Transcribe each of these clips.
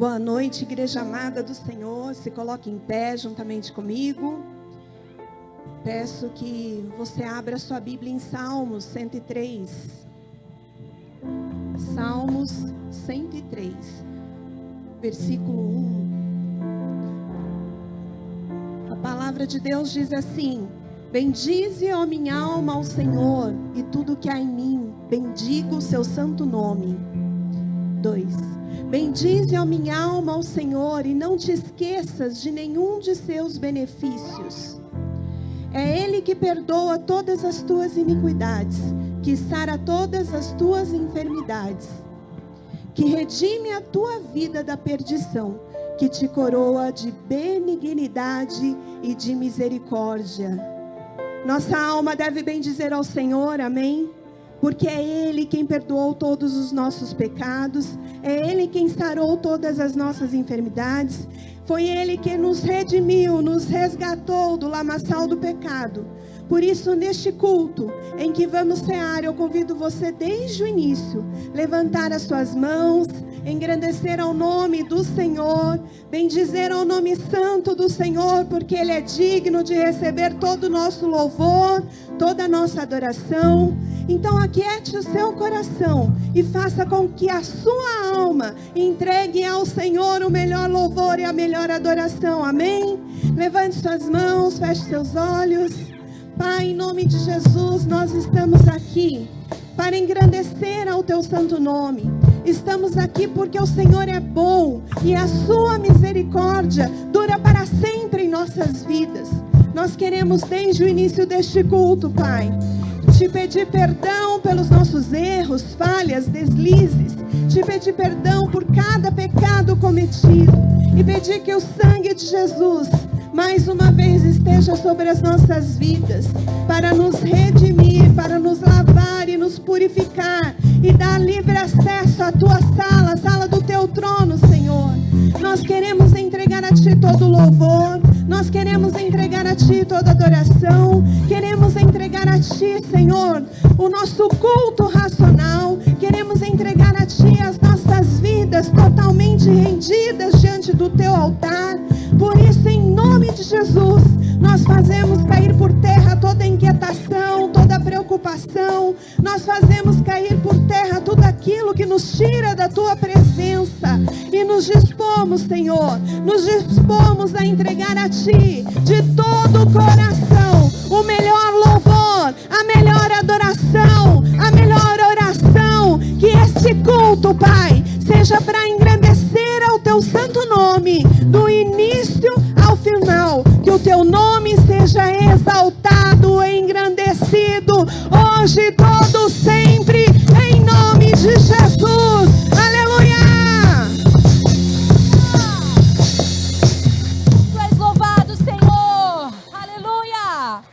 Boa noite, igreja amada do Senhor. Se coloque em pé juntamente comigo. Peço que você abra sua Bíblia em Salmos 103. Salmos 103, versículo 1. A palavra de Deus diz assim: bendize, ó minha alma, ao Senhor, e tudo que há em mim, bendiga o seu santo nome. 2. Bendize, ó minha alma, ao Senhor, e não te esqueças de nenhum de seus benefícios. É Ele que perdoa todas as tuas iniquidades, que sara todas as tuas enfermidades, que redime a tua vida da perdição, que te coroa de benignidade e de misericórdia. Nossa alma deve bendizer ao Senhor, amém? Porque é Ele quem perdoou todos os nossos pecados, é Ele quem sarou todas as nossas enfermidades, foi Ele que nos redimiu, nos resgatou do lamaçal do pecado. Por isso, neste culto em que vamos cear, eu convido você desde o início, levantar as suas mãos, engrandecer ao nome do Senhor, bendizer ao nome santo do Senhor, porque Ele é digno de receber todo o nosso louvor, toda a nossa adoração. Então aquiete o seu coração e faça com que a sua alma entregue ao Senhor o melhor louvor e a melhor adoração, amém? Levante suas mãos, feche seus olhos. Pai, em nome de Jesus, nós estamos aqui para engrandecer ao teu santo nome. Estamos aqui porque o Senhor é bom e a sua misericórdia dura para sempre em nossas vidas. Nós queremos desde o início deste culto, Pai, te pedir perdão pelos nossos erros, falhas, deslizes. Te pedir perdão por cada pecado cometido. E pedir que o sangue de Jesus mais uma vez esteja sobre as nossas vidas, para nos redimir, para nos lavar e nos purificar, e dar livre acesso à tua sala, a sala do teu trono, Senhor. Nós queremos entregar a ti todo louvor, nós queremos entregar a ti toda adoração, queremos entregar a ti, Senhor, o nosso culto racional, queremos entregar a ti as nossas vidas totalmente rendidas diante do teu altar. Por isso, em nome de Jesus, nós fazemos cair por terra toda inquietação, toda preocupação. Nós fazemos cair por terra tudo aquilo que nos tira da tua presença. E nos dispomos, Senhor, nos dispomos a entregar a ti de todo o coração o melhor louvor, a melhor adoração, a melhor oração. Que este culto, Pai, seja para engrandecer ao teu santo nome, do início ao final. Que o teu nome seja exaltado e engrandecido, hoje, todo, sempre, em nome de Jesus. Aleluia! Tu és louvado, Senhor. Aleluia!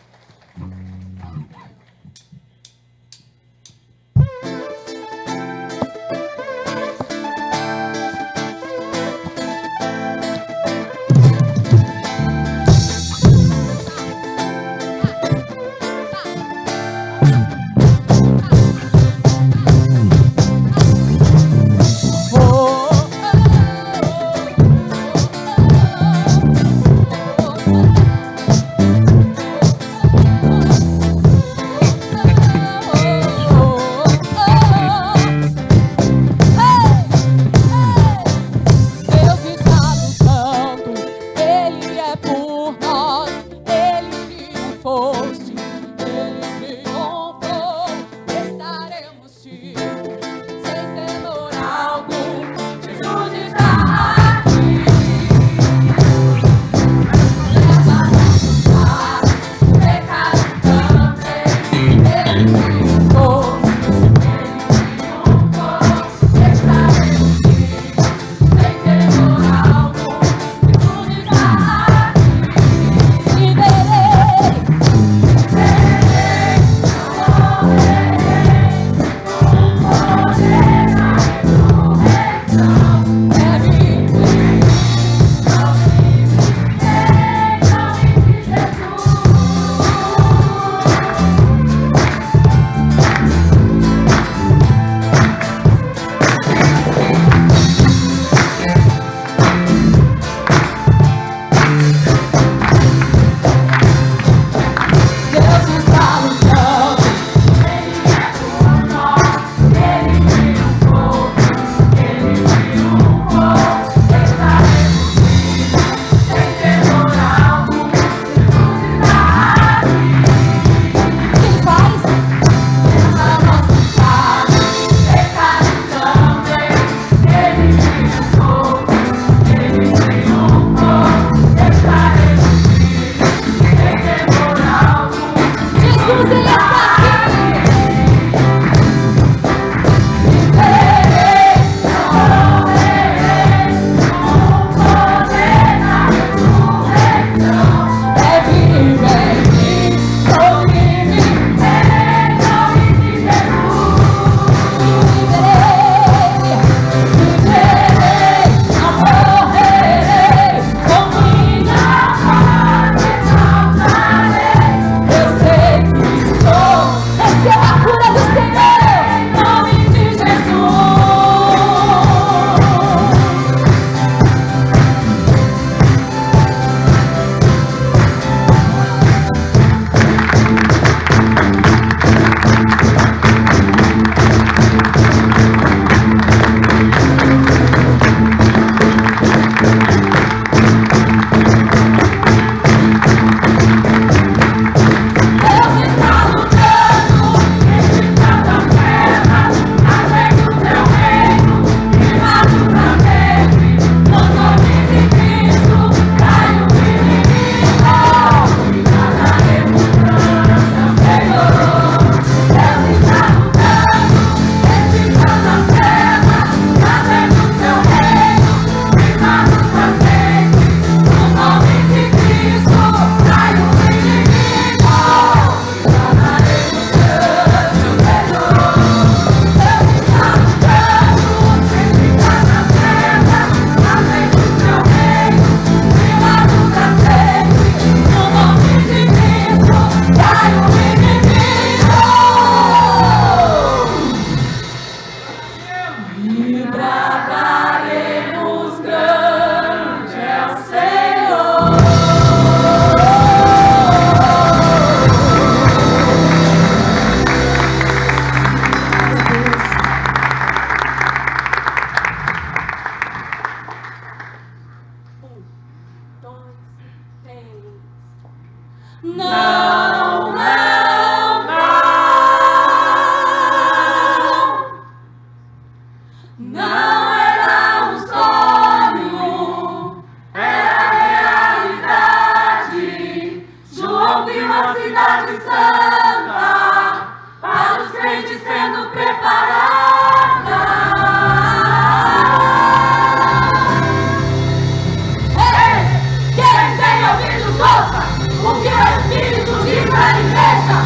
Não, não, não. Não era um sonho, era realidade. João viu uma cidade santa, para os crentes sendo preparada. Ei, quem tem ouvidos ouça o que o Espírito diz à igreja.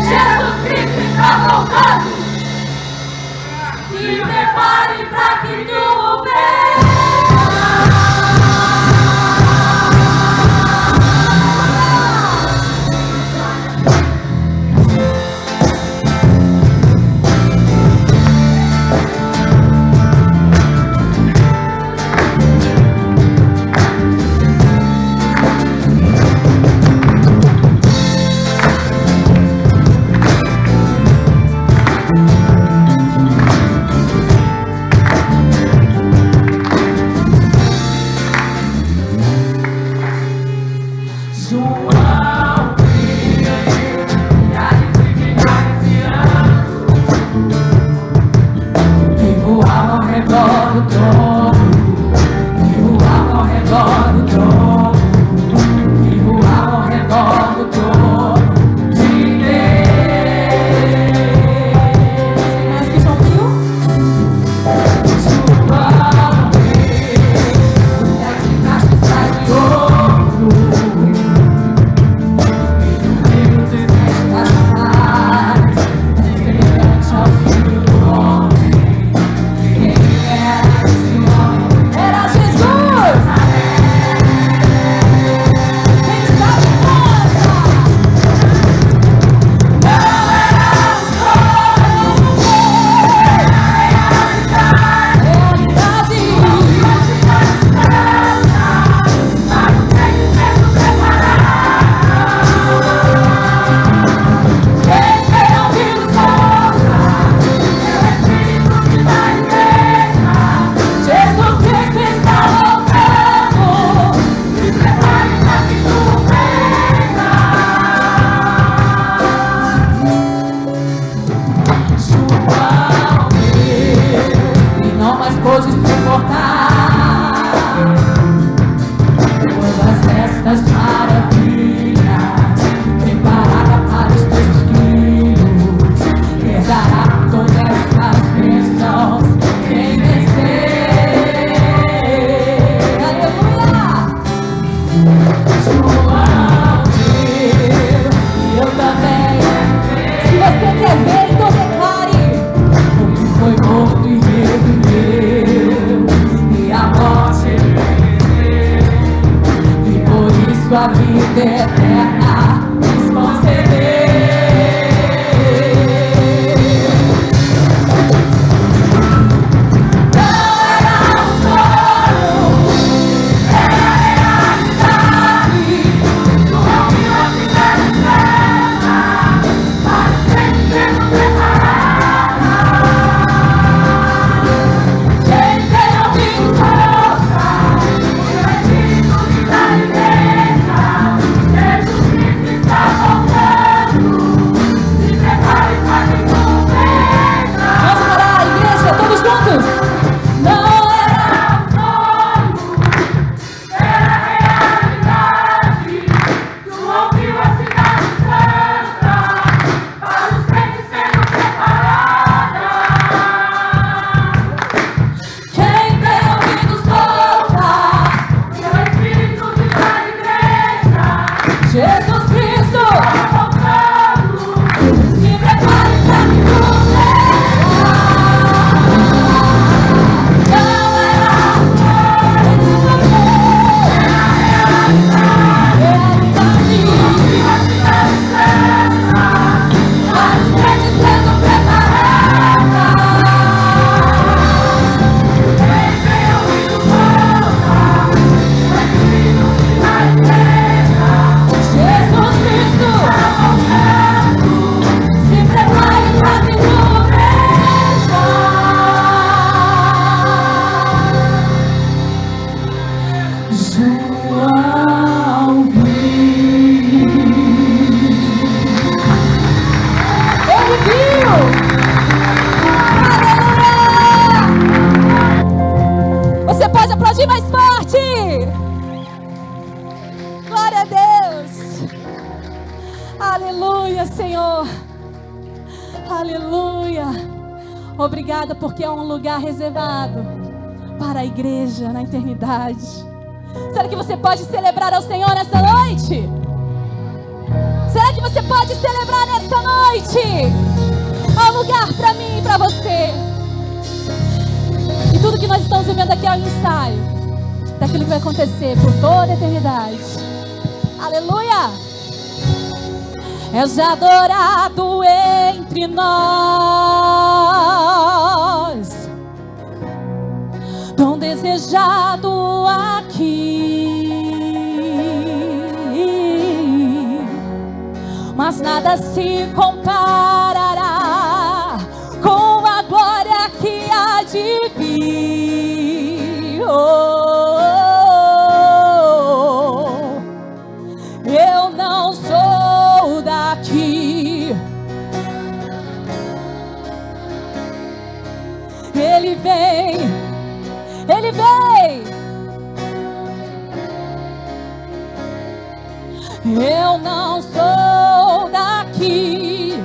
Jesus Cristo está voltando. Se prepare para que tu o veja. Sua vida eterna nos conceder. Não era um sonho, era realidade. João viu a cidade santa, para os crentes sendo preparada. Quem tem ouvidos ouça o que o Espírito diz à igreja. Jesus Cristo está voltando. Se prepare para que tu veja. Vamos orar, igreja, todos juntos. Não era um sonho, era realidade. João viu a cidade santa, para os crentes sendo preparada. Quem tem ouvidos ouça o que o Espírito diz à igreja. Jesus Cristo está voltando. Se prepare para que tu veja. Não era um sonho, era realidade. Viu a cidade santa, para os crentes sendo preparadas. Quem tem ouvidos ouça o Espírito diz à igreja. Jesus Aleluia, Senhor. Aleluia. Obrigada porque é um lugar reservado para a igreja na eternidade. Será que você pode celebrar ao Senhor nessa noite? Será que você pode celebrar nessa noite? Há um lugar para mim e para você. E tudo que nós estamos vivendo aqui é um ensaio daquilo que vai acontecer por toda a eternidade. Aleluia! És adorado entre nós, tão desejado aqui, mas nada se comparará com a glória que há de vir. Eu não sou daqui. Ele vem, Ele vem. Eu não sou daqui.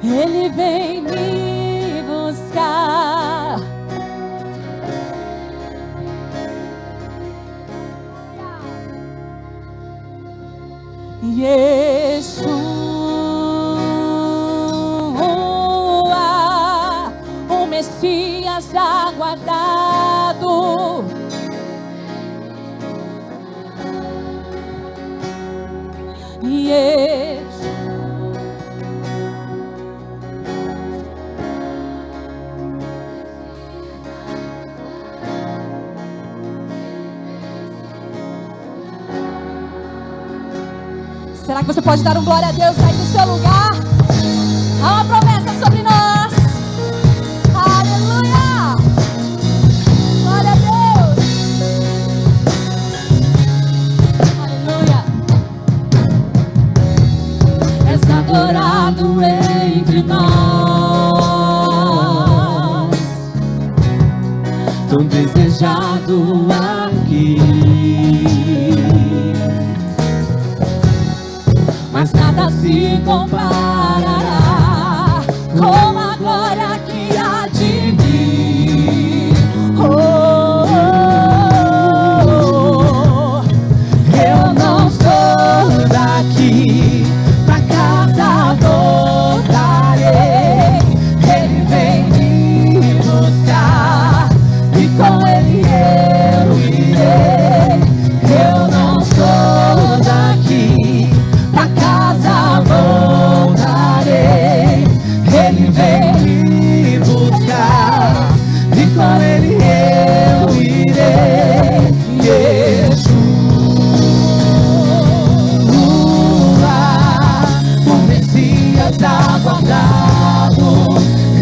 Ele vem me buscar. Yeshua, o Messias aguardado. Yeshua, será que você pode dar um glória a Deus aí no seu lugar? Há uma promessa sobre nós. Aleluia! Glória a Deus! Aleluia! És adorado entre nós, tão desejado aqui, mas nada se comparará com a glória que há de vir. eu não sou daqui, pra casa voltarei. Ele vem me buscar e com ele eu irei. Eu não sou daqui, pra casa voltarei. Ele vem me buscar e com ele eu irei. Yeshua, o Messias aguardado,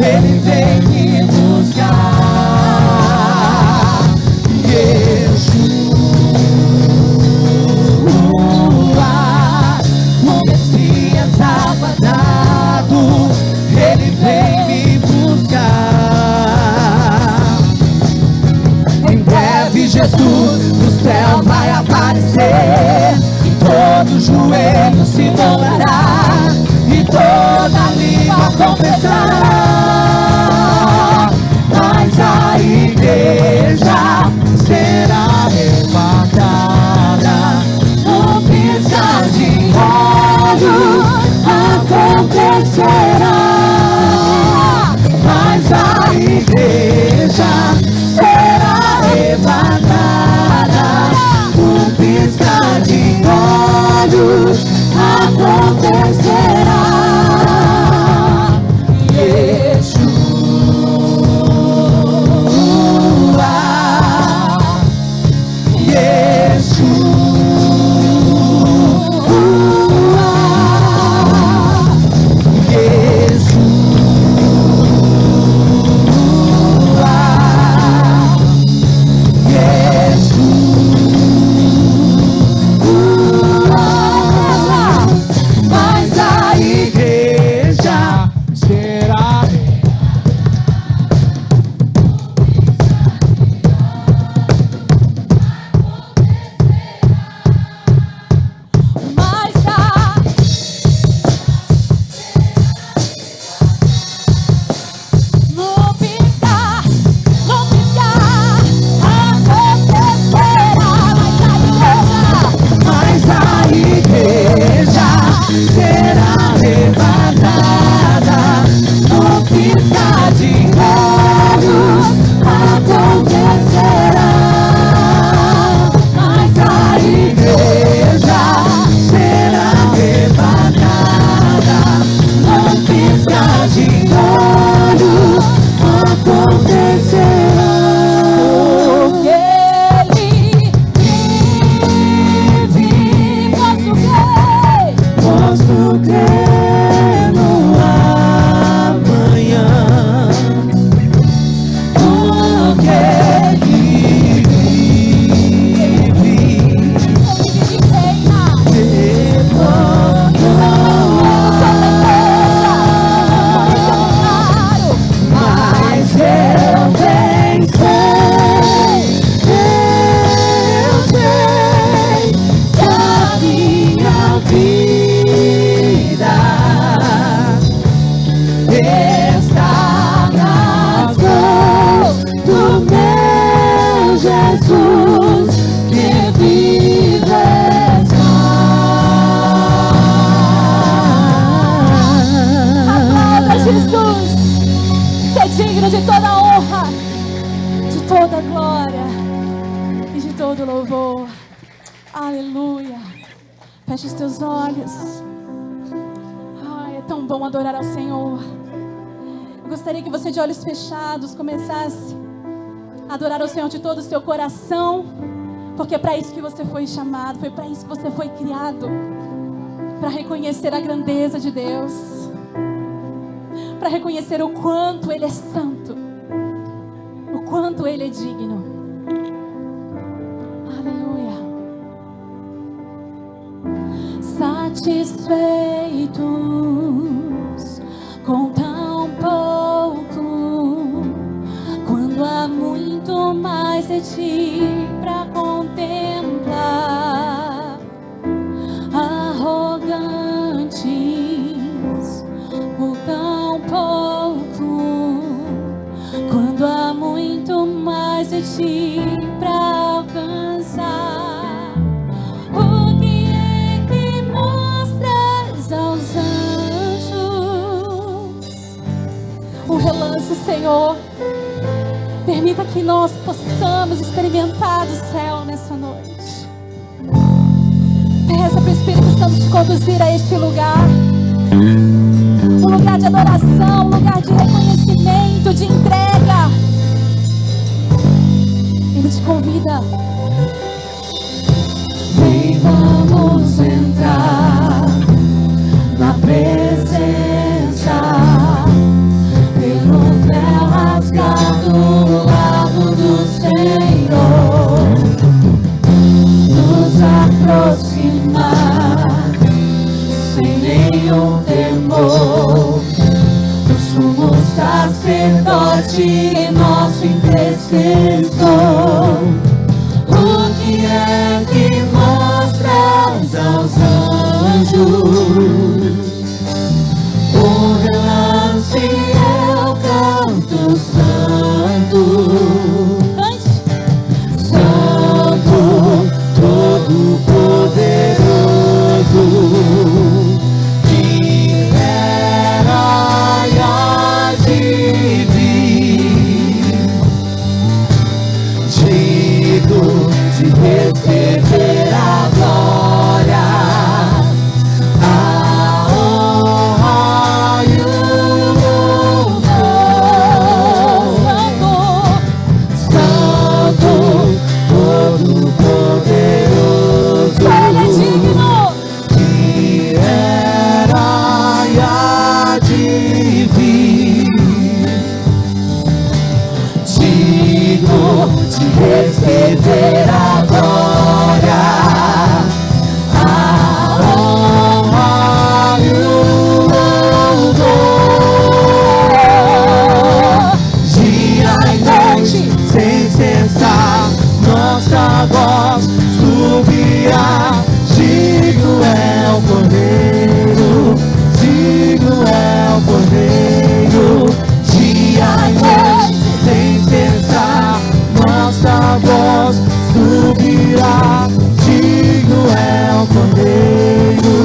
ele vem me buscar. Yeshua, o Messias aguardado, ele vem me buscar. Em breve Jesus do céu vai aparecer, e todo joelho se dobrará, e toda língua confessará. Mas a igreja será arrebatada, no piscar de olhos acontecerá. Mas a igreja será arrebatada, no piscar de olhos acontecerá. Yeshua, toda glória e de todo louvor. Aleluia. Feche os teus olhos. Ai, é tão bom adorar ao Senhor. Eu gostaria que você, de olhos fechados, começasse a adorar ao Senhor de todo o seu coração, porque é para isso que você foi chamado, foi para isso que você foi criado, para reconhecer a grandeza de Deus, para reconhecer o quanto Ele é santo, o quanto Ele é digno. Aleluia. Satisfeitos com tão pouco, quando há muito mais de ti para contemplar, arrogantes por tão pouco, quando há muito mais de ti para alcançar. O que é que mostras aos anjos? Um relance, Senhor. Permita que nós possamos experimentar do céu nessa noite. Peça para o Espírito Santo te conduzir a este lugar. Um lugar de adoração, um lugar de reconhecimento, de entrega. Ele te convida. Vem, vamos entrar na presença, pelo véu rasgado do lado do Senhor, nos aproximar sem nenhum temor. O sumo sacerdote, nosso intercessor. O que é que mostras aos anjos? O relance é o canto santo, santo, todo poderoso, que era e há de vir, digno de receber a glória, a honra e o louvor. Santo, todo poderoso, Ele é digno. que era e há de vir, digno de receber a glória, a honra e o louvor. Dia e noite, sem cessar, nossa voz subirá. Digno é o Cordeiro, digno é o Cordeiro. Dia e noite, sem cessar, nossa voz subirá. Digno é o Cordeiro,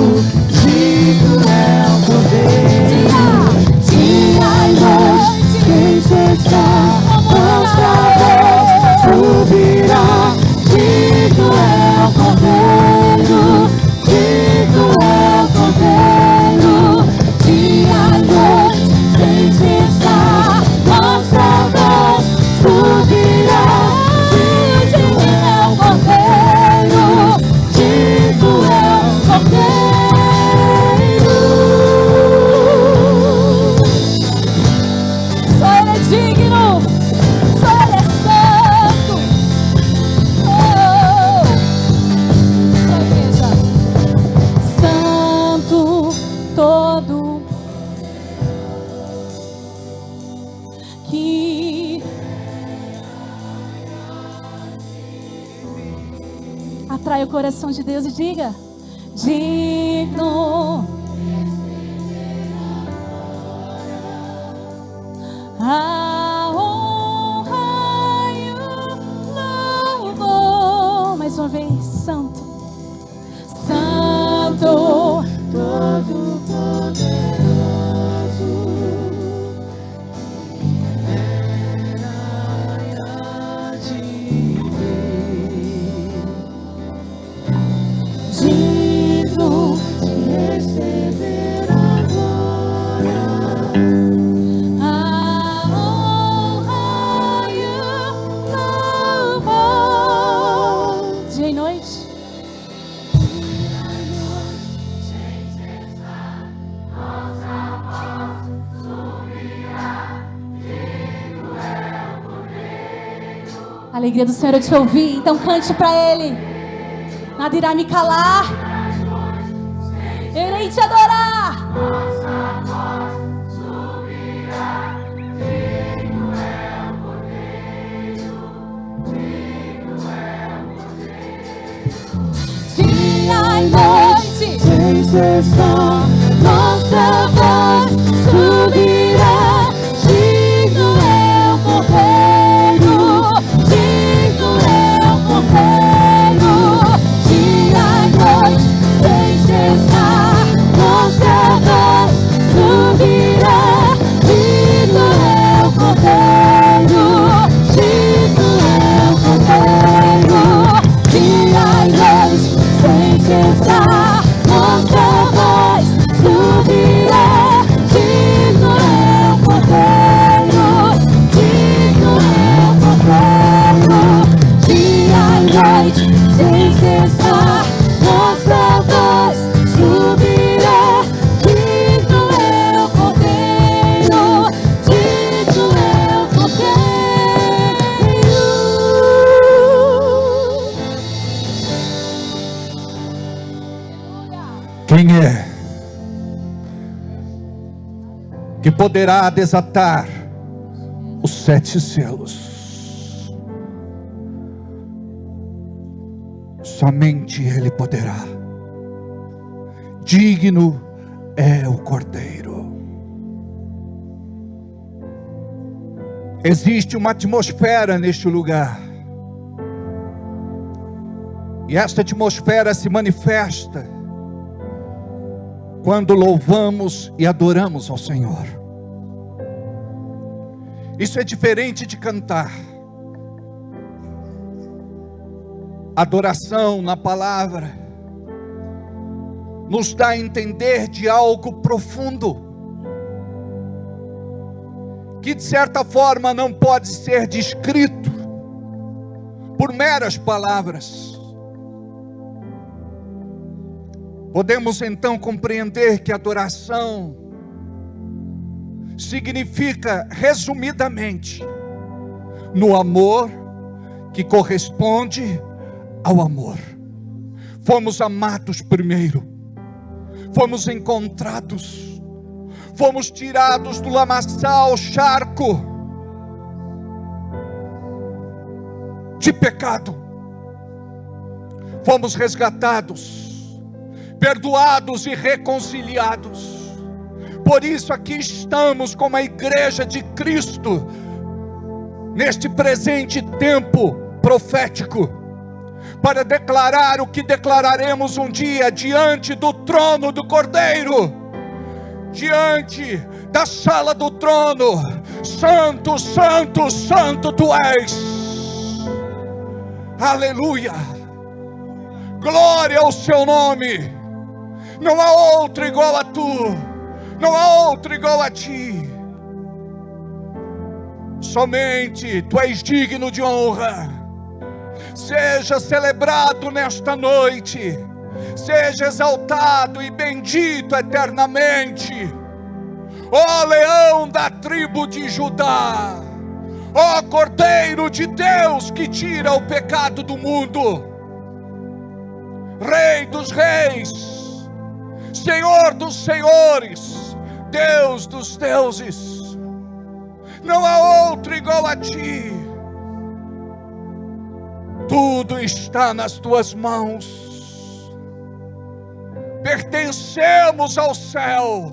digno é o Cordeiro. Dia e noite, sem cessar, nossa voz subirá. Digno é o Cordeiro, digno é o Cordeiro. Dia e noite, sem cessar, nossa voz subirá. Digno é o Cordeiro, digno é o Cordeiro. Só Ele é digno. Só Ele é santo. Oh, só a igreja. Santo todo, que atrai o coração de Deus e diga: digno. A honra e o louvor. Mais uma vez, santo, santo, Todo poderoso, era e há A alegria do Senhor é te ouvir, então cante para Ele. Nada irá me calar. Eu irei te adorar. Dia e noite, sem cessar, nossa voz subirá. Digno é o Cordeiro, digno é o Cordeiro. Dia e noite, sem cessar, nossa voz subirá. Digno é o Cordeiro, digno é o Cordeiro. Dia e noite, sem cessar, nossa voz subirá. Digno é o Cordeiro, digno é o Cordeiro. Dia e noite, sem cessar, nossa voz subirá. Digno é o Cordeiro, digno é o Cordeiro. Quem é que poderá desatar os 7 selos? Somente Ele poderá. Digno é o Cordeiro. Existe uma atmosfera neste lugar, e esta atmosfera se manifesta quando louvamos e adoramos ao Senhor. Isso é diferente de cantar. Adoração na palavra nos dá a entender de algo profundo, que de certa forma não pode ser descrito por meras palavras. Podemos então compreender que adoração significa, resumidamente, no amor que corresponde ao amor. Fomos amados primeiro, fomos encontrados, fomos tirados do lamaçal, charco de pecado, fomos resgatados, perdoados e reconciliados. Por isso aqui estamos como a igreja de Cristo, neste presente tempo profético, para declarar o que declararemos um dia diante do trono do Cordeiro, diante da sala do trono. Santo, santo, santo tu és. Aleluia, glória ao seu nome. Não há outro igual a tu, não há outro igual a ti. Somente tu és digno de honra. Seja celebrado nesta noite, seja exaltado e bendito eternamente, ó leão da tribo de Judá, ó Cordeiro de Deus que tira o pecado do mundo, Rei dos reis, Senhor dos senhores, Deus dos deuses. Não há outro igual a ti. Tudo está nas tuas mãos. Pertencemos ao céu,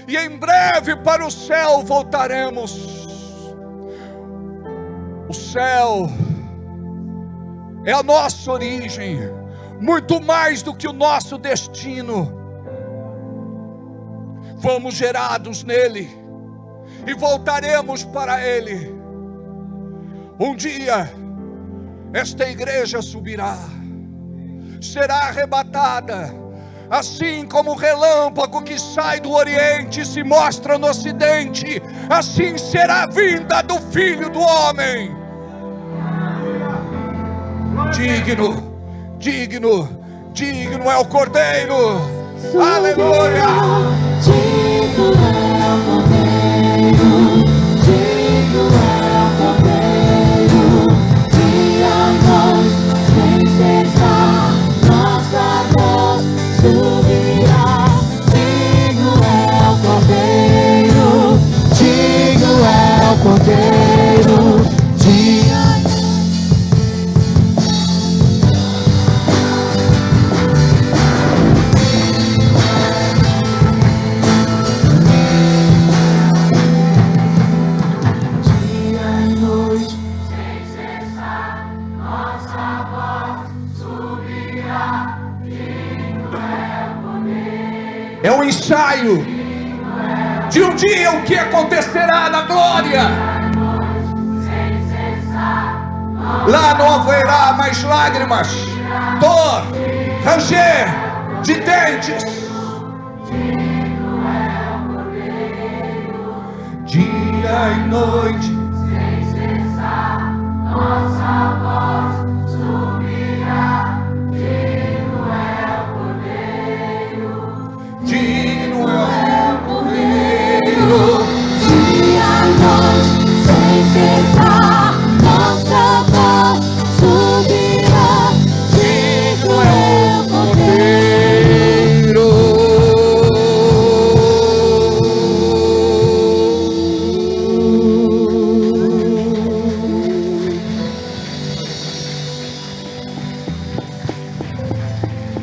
e em breve para o céu voltaremos. O céu é a nossa origem, muito mais do que o nosso destino. Fomos gerados nele e voltaremos para ele. Um dia esta igreja subirá, será arrebatada, assim como o relâmpago que sai do Oriente e se mostra no Ocidente, assim será a vinda do Filho do Homem. Digno, digno, digno é o Cordeiro. Aleluia. Digno é o Cordeiro, digno é o Cordeiro. É um ensaio de um dia o que acontecerá na glória. Lá não haverá mais lágrimas, dor, ranger de dentes. Dia e noite, sem cessar, nossa voz subirá. Digno é o Cordeiro, digno é o Cordeiro. Dia e noite, sem cessar, nossa voz subirá. Digno é o Cordeiro.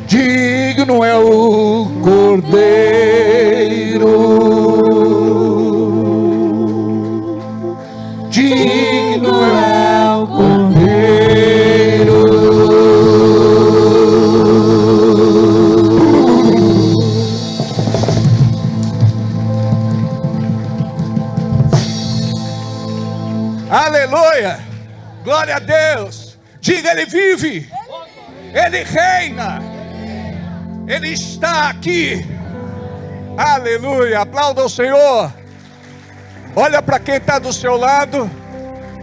Digno é o Cordeiro, digno é o Cordeiro. Aleluia, glória a Deus. Diga, Ele vive, Ele reina, Ele está aqui. Aleluia, aplauda o Senhor. Olha para quem está do seu lado,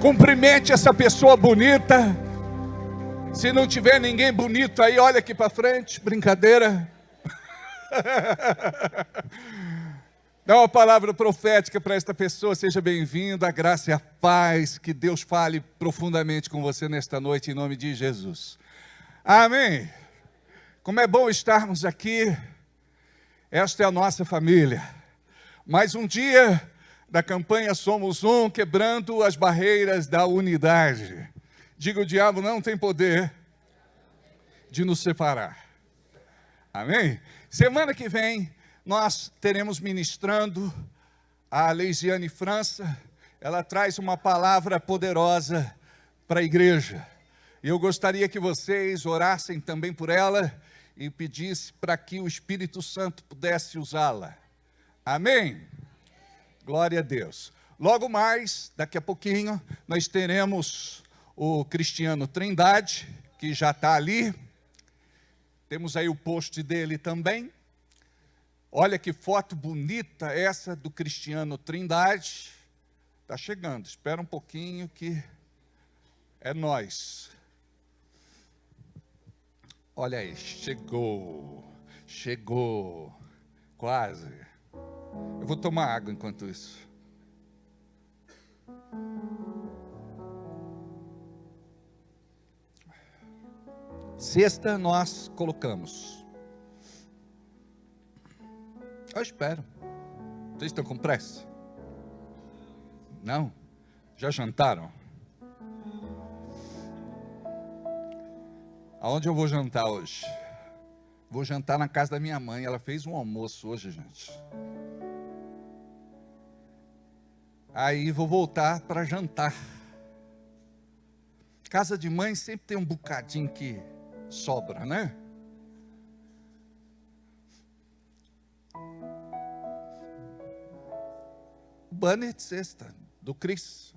cumprimente essa pessoa bonita. Se não tiver ninguém bonito aí, olha aqui para frente, brincadeira. Dá uma palavra profética para esta pessoa, seja bem-vindo, a graça e a paz, que Deus fale profundamente com você nesta noite, em nome de Jesus. Amém. Como é bom estarmos aqui, esta é a nossa família. Mais um dia da campanha Somos Um, quebrando as barreiras da unidade. Diga, o diabo não tem poder de nos separar. Amém? Semana que vem, nós teremos ministrando a Leisiane França. Ela traz uma palavra poderosa para a igreja. E eu gostaria que vocês orassem também por ela e pedisse para que o Espírito Santo pudesse usá-la. Amém? Glória a Deus. Logo mais, daqui a pouquinho, nós teremos o Cristiano Trindade, que já está ali. Temos aí o post dele também. Olha que foto bonita essa do Cristiano Trindade. Está chegando, espera um pouquinho que é nós. Olha aí, chegou, quase. Eu vou tomar água enquanto isso. Sexta nós colocamos. Eu espero. Vocês estão com pressa? Não? Já jantaram? Aonde eu vou jantar hoje? Vou jantar na casa da minha mãe. Ela fez um almoço hoje, gente. Aí vou voltar para jantar. Casa de mãe sempre tem um bocadinho que sobra, né? O banner de sexta, do Cris.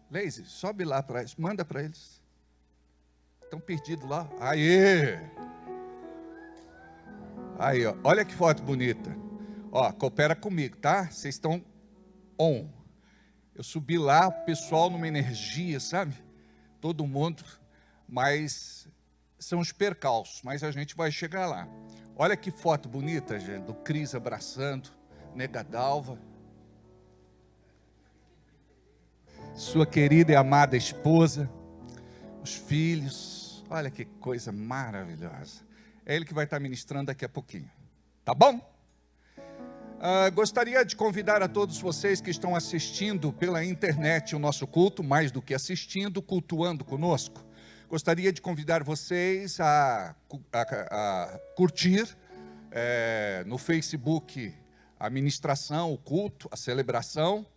Leise, sobe lá para eles, manda para eles. Estão perdidos lá. Aê! Aí, ó, olha que foto bonita. Ó, coopera comigo, tá? Vocês estão on. Eu subi lá, o pessoal numa energia, sabe? Todo mundo, mas são os percalços, mas a gente vai chegar lá. Olha que foto bonita, gente, do Cris abraçando, Negadalva. Sua querida e amada esposa, os filhos, olha que coisa maravilhosa. É ele que vai estar ministrando daqui a pouquinho, tá bom? Gostaria de convidar a todos vocês que estão assistindo pela internet o nosso culto, mais do que assistindo, cultuando conosco. Gostaria de convidar vocês a curtir no Facebook a ministração, o culto, a celebração.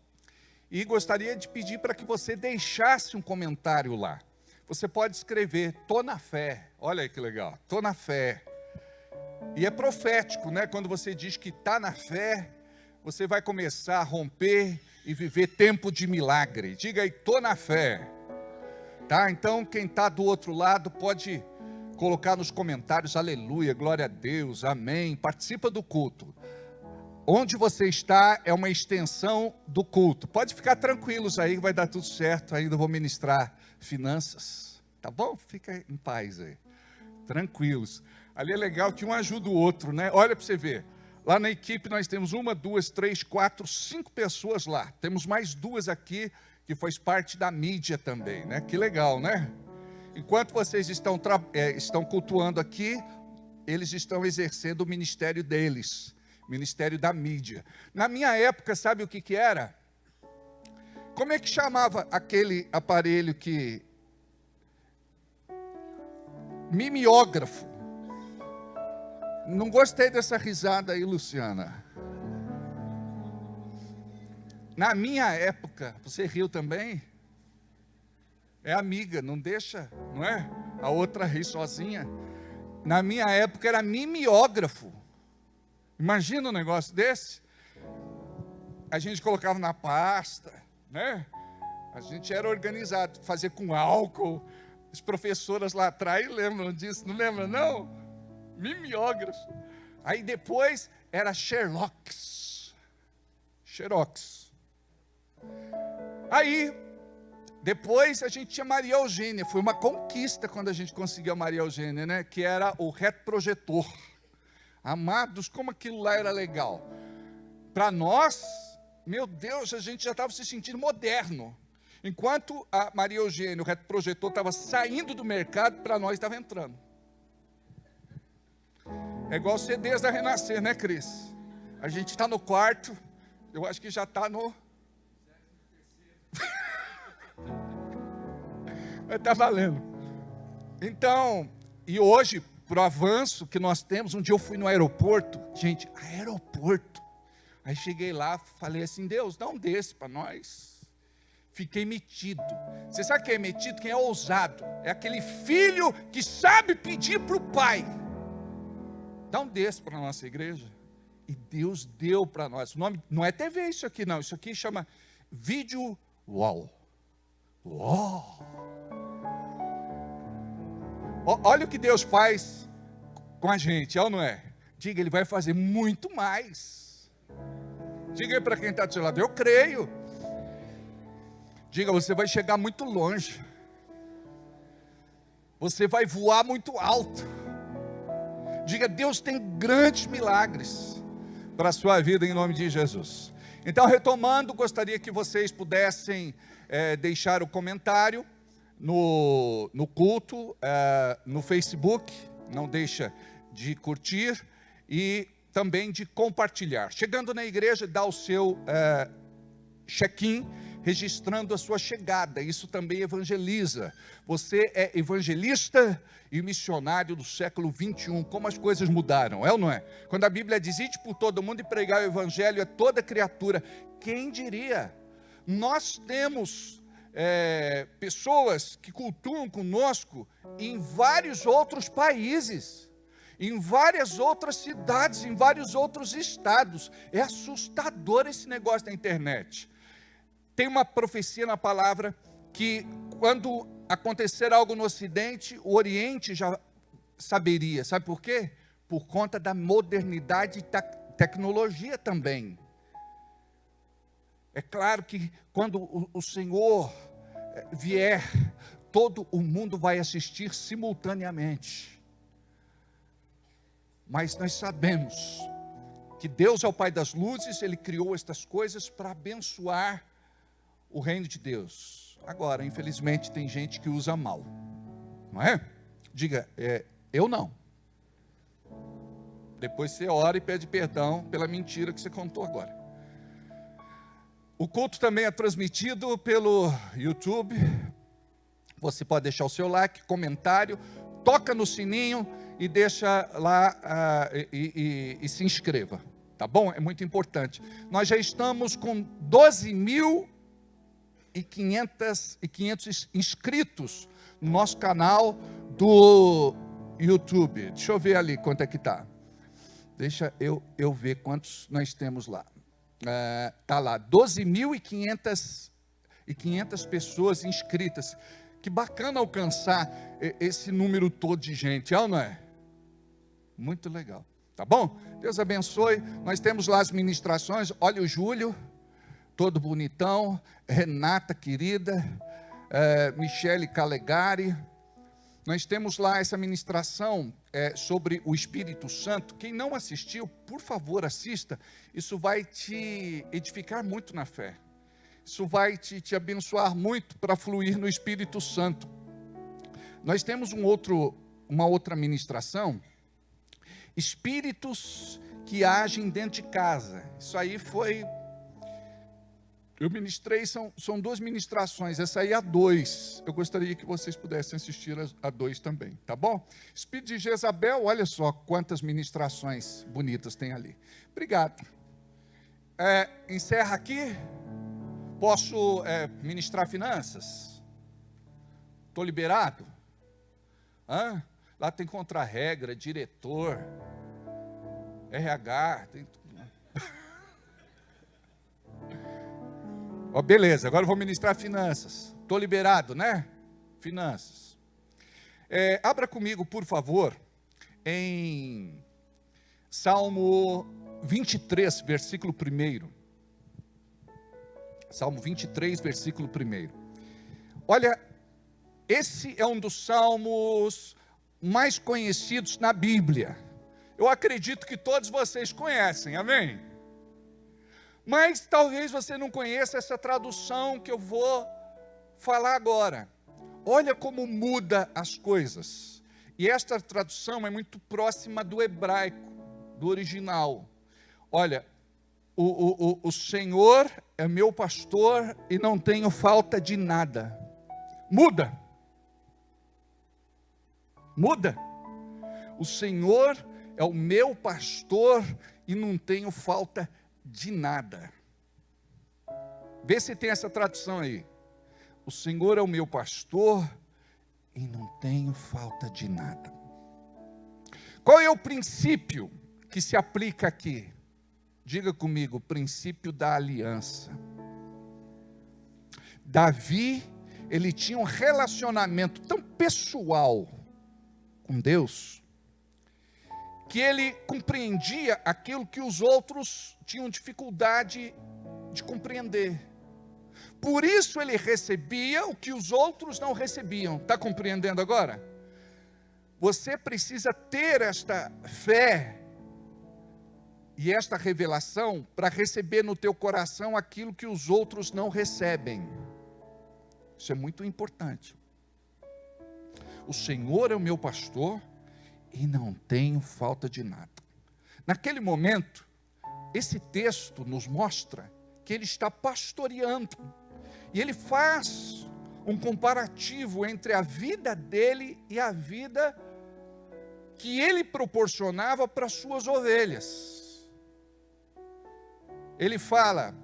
E gostaria de pedir para que você deixasse um comentário lá. Você pode escrever, tô na fé. Olha aí que legal, tô na fé. E é profético, né? Quando você diz que está na fé, você vai começar a romper e viver tempo de milagre. Diga aí, tô na fé. Tá? Então, quem está do outro lado pode colocar nos comentários, aleluia, glória a Deus, amém. Participa do culto. Onde você está é uma extensão do culto. Pode ficar tranquilos aí, vai dar tudo certo. Ainda vou ministrar finanças. Tá bom? Fica em paz aí. Tranquilos. Ali é legal que um ajuda o outro, né? Olha para você ver. Lá na equipe nós temos 1, 2, 3, 4, 5 pessoas lá. Temos mais 2 aqui que faz parte da mídia também, né? Que legal, né? Enquanto vocês estão cultuando aqui, eles estão exercendo o ministério deles, ministério da mídia. Na minha época, sabe o que era? Como é que chamava aquele aparelho que... Mimeógrafo. Não gostei dessa risada aí, Luciana. Na minha época, você riu também? É amiga, não deixa, não é? A outra ri sozinha. Na minha época era mimeógrafo. Imagina um negócio desse. A gente colocava na pasta, né? A gente era organizado, fazer com álcool. As professoras lá atrás lembram disso, não lembram não? Mimeógrafo. Aí depois era Xerox. Aí, depois a gente tinha Maria Eugênia. Foi uma conquista quando a gente conseguiu a Maria Eugênia, né? Que era o retroprojetor. Amados, como aquilo lá era legal. Para nós, meu Deus, a gente já estava se sentindo moderno. Enquanto a Maria Eugênia, o retroprojetor, estava saindo do mercado, para nós estava entrando. É igual CDs da Renascer, né, Cris? A gente está no quarto, eu acho que já está no... Está valendo. Então, e hoje, para o avanço que nós temos, um dia eu fui no aeroporto, gente, aeroporto. Aí cheguei lá, falei assim, Deus, dá um desse para nós. Fiquei metido. Você sabe quem é metido? Quem é ousado. É aquele filho que sabe pedir para o pai. Dá um desse para a nossa igreja. E Deus deu para nós. O nome não é TV isso aqui, não. Isso aqui chama Vídeo Wall. Uau! Olha o que Deus faz com a gente, ou não é? Diga, Ele vai fazer muito mais. Diga aí para quem está do seu lado, eu creio. Diga, você vai chegar muito longe. Você vai voar muito alto. Diga, Deus tem grandes milagres para a sua vida em nome de Jesus. Então, retomando, gostaria que vocês pudessem deixar o comentário no culto, no Facebook. Não deixa de curtir e também de compartilhar. Chegando na igreja, dá o seu check-in, registrando a sua chegada. Isso também evangeliza. Você é evangelista e missionário do século 21. Como as coisas mudaram, é ou não é? Quando a Bíblia diz, ide por todo mundo e pregar o evangelho a toda criatura. Quem diria? Nós temos pessoas que cultuam conosco em vários outros países, em várias outras cidades, em vários outros estados. É assustador esse negócio da internet. Tem uma profecia na palavra que quando acontecer algo no Ocidente, o Oriente já saberia. Sabe por quê? Por conta da modernidade e tecnologia também. É claro que quando o Senhor vier, todo o mundo vai assistir simultaneamente. Mas nós sabemos que Deus é o Pai das luzes, Ele criou estas coisas para abençoar o reino de Deus. Agora, infelizmente, tem gente que usa mal, não é? Diga, eu não. Depois você ora e pede perdão pela mentira que você contou agora. O culto também é transmitido pelo YouTube. Você pode deixar o seu like, comentário, toca no sininho e deixa lá e se inscreva, tá bom? É muito importante. Nós já estamos com 12.000 2.500 inscritos no nosso canal do YouTube. Deixa eu ver ali quanto é que está. Deixa eu ver quantos nós temos lá. Está lá, 12.500 pessoas inscritas. Que bacana alcançar esse número todo de gente, é ou não é? Muito legal, tá bom? Deus abençoe. Nós temos lá as ministrações. Olha o Júlio, todo bonitão. Renata, querida. Michele Calegari. Nós temos lá essa ministração sobre o Espírito Santo. Quem não assistiu, por favor, assista. Isso vai te edificar muito na fé. Isso vai te abençoar muito para fluir no Espírito Santo. Nós temos uma outra ministração, espíritos que agem dentro de casa. Isso aí eu ministrei, são 2 ministrações, essa aí é a 2. Eu gostaria que vocês pudessem assistir a 2 também, tá bom? Espírito de Jezabel, olha só quantas ministrações bonitas tem ali. Obrigado. Encerra aqui. Posso ministrar finanças? Estou liberado? Lá tem contra-regra, diretor, RH, tem tudo. Beleza, agora eu vou ministrar finanças. Estou liberado, né? Finanças. Abra comigo, por favor, em Salmo 23, versículo 1. Salmo 23, versículo 1. Olha, esse é um dos salmos mais conhecidos na Bíblia. Eu acredito que todos vocês conhecem, amém? Mas talvez você não conheça essa tradução que eu vou falar agora. Olha como muda as coisas. E esta tradução é muito próxima do hebraico, do original. Olha, o Senhor é meu pastor e não tenho falta de nada. Muda. O Senhor é o meu pastor e não tenho falta de nada. Vê se tem essa tradução aí. O Senhor é o meu pastor e não tenho falta de nada. Qual é o princípio que se aplica aqui? Diga comigo, o princípio da aliança. Davi, ele tinha um relacionamento tão pessoal com Deus, que ele compreendia aquilo que os outros tinham dificuldade de compreender. Por isso ele recebia o que os outros não recebiam. Está compreendendo agora? Você precisa ter esta fé e esta revelação para receber no teu coração aquilo que os outros não recebem. Isso é muito importante. O Senhor é o meu pastor e não tenho falta de nada. Naquele momento, esse texto nos mostra que ele está pastoreando. E ele faz um comparativo entre a vida dele e a vida que ele proporcionava para as suas ovelhas. Ele fala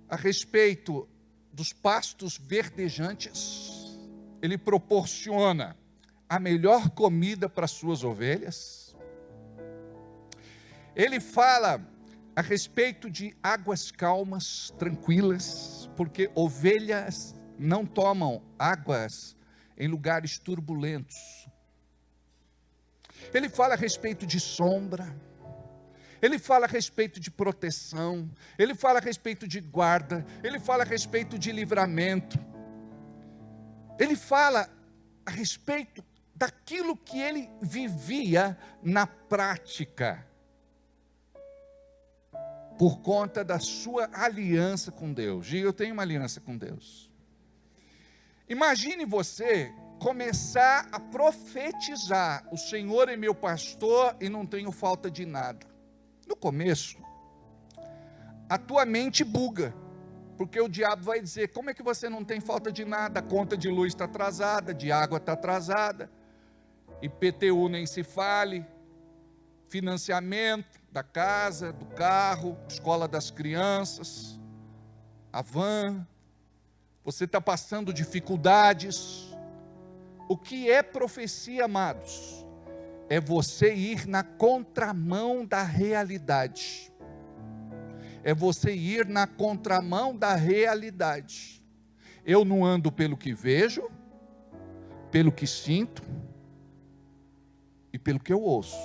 a respeito dos pastos verdejantes. Ele proporciona a melhor comida para as suas ovelhas. Ele fala a respeito de águas calmas, tranquilas, porque ovelhas não tomam águas em lugares turbulentos. Ele fala a respeito de sombra. Ele fala a respeito de proteção. Ele fala a respeito de guarda. Ele fala a respeito de livramento. Ele fala a respeito daquilo que ele vivia na prática, por conta da sua aliança com Deus. Diga, eu tenho uma aliança com Deus. Imagine você começar a profetizar: o Senhor é meu pastor e não tenho falta de nada. No começo, a tua mente buga, porque o diabo vai dizer: como é que você não tem falta de nada? A conta de luz está atrasada, de água está atrasada, IPTU nem se fale, financiamento da casa, do carro, escola das crianças, a van. você está passando dificuldades. O que é profecia, amados? É você ir na contramão da realidade. É você ir na contramão da realidade. Eu não ando pelo que vejo, pelo que sinto e pelo que eu ouço.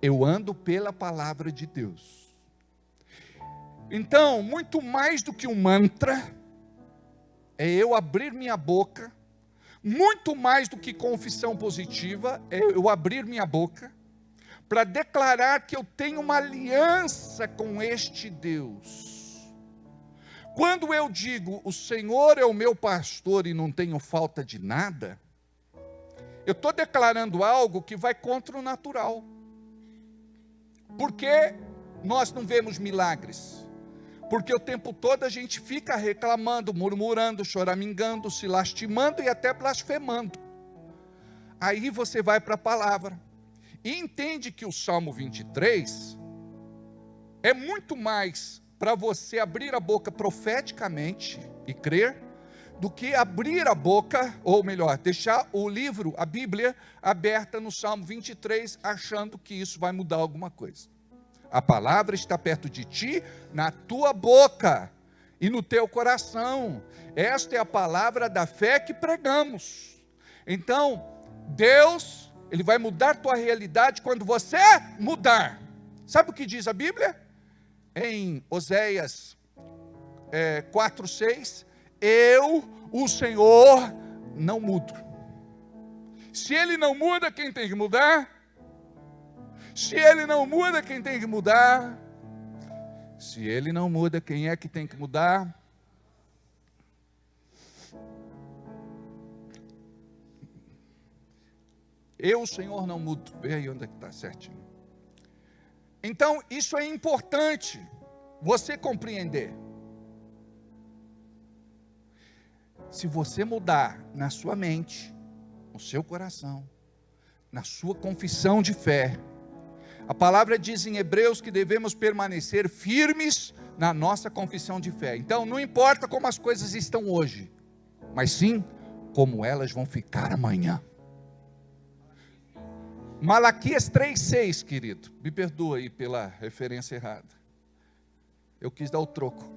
Eu ando pela palavra de Deus. Então, muito mais do que um mantra, é eu abrir minha boca. Muito mais do que confissão positiva, é eu abrir minha boca para declarar que eu tenho uma aliança com este Deus. Quando eu digo, o Senhor é o meu pastor e não tenho falta de nada, eu estou declarando algo que vai contra o natural. Porque nós não vemos milagres. Porque o tempo todo a gente fica reclamando, murmurando, choramingando, se lastimando e até blasfemando. Aí você vai para a palavra e entende que o Salmo 23 é muito mais para você abrir a boca profeticamente e crer, do que abrir a boca, ou melhor, deixar o livro, a Bíblia, aberta no Salmo 23, achando que isso vai mudar alguma coisa. A palavra está perto de ti, na tua boca e no teu coração. Esta é a palavra da fé que pregamos. Então, Deus, Ele vai mudar tua realidade quando você mudar. Sabe o que diz a Bíblia? Em Oséias 4:6, eu, o Senhor, não mudo. Se Ele não muda, quem tem que mudar? Se Ele não muda, quem tem que mudar? Se Ele não muda, quem é que tem que mudar? Eu, o Senhor, não mudo. Vê aí onde é que está certinho. Então, isso é importante você compreender. Se você mudar na sua mente, no seu coração, na sua confissão de fé, a palavra diz em Hebreus que devemos permanecer firmes na nossa confissão de fé. Então, não importa como as coisas estão hoje, mas sim como elas vão ficar amanhã. Malaquias 3:6, querido. Me perdoa aí pela referência errada. Eu quis dar o troco.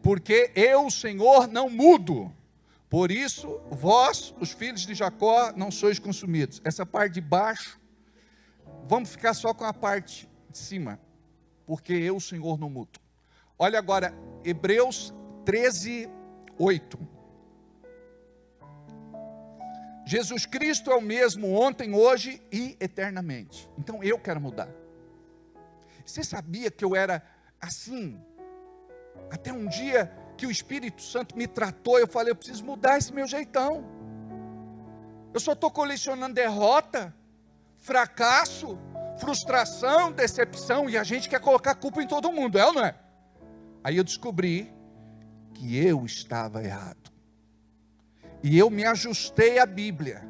Porque eu, o Senhor, não mudo. Por isso, vós, os filhos de Jacó, não sois consumidos. Essa parte de baixo, vamos ficar só com a parte de cima. Porque eu, o Senhor, não mudo. Olha agora, Hebreus 13:8. Jesus Cristo é o mesmo ontem, hoje e eternamente. Então eu quero mudar. Você sabia que eu era assim? Até um dia que o Espírito Santo me tratou, eu falei, eu preciso mudar esse meu jeitão. Eu só estou colecionando derrota, fracasso, frustração, decepção, e a gente quer colocar culpa em todo mundo, é ou não é? Aí eu descobri que eu estava errado. E eu me ajustei à Bíblia.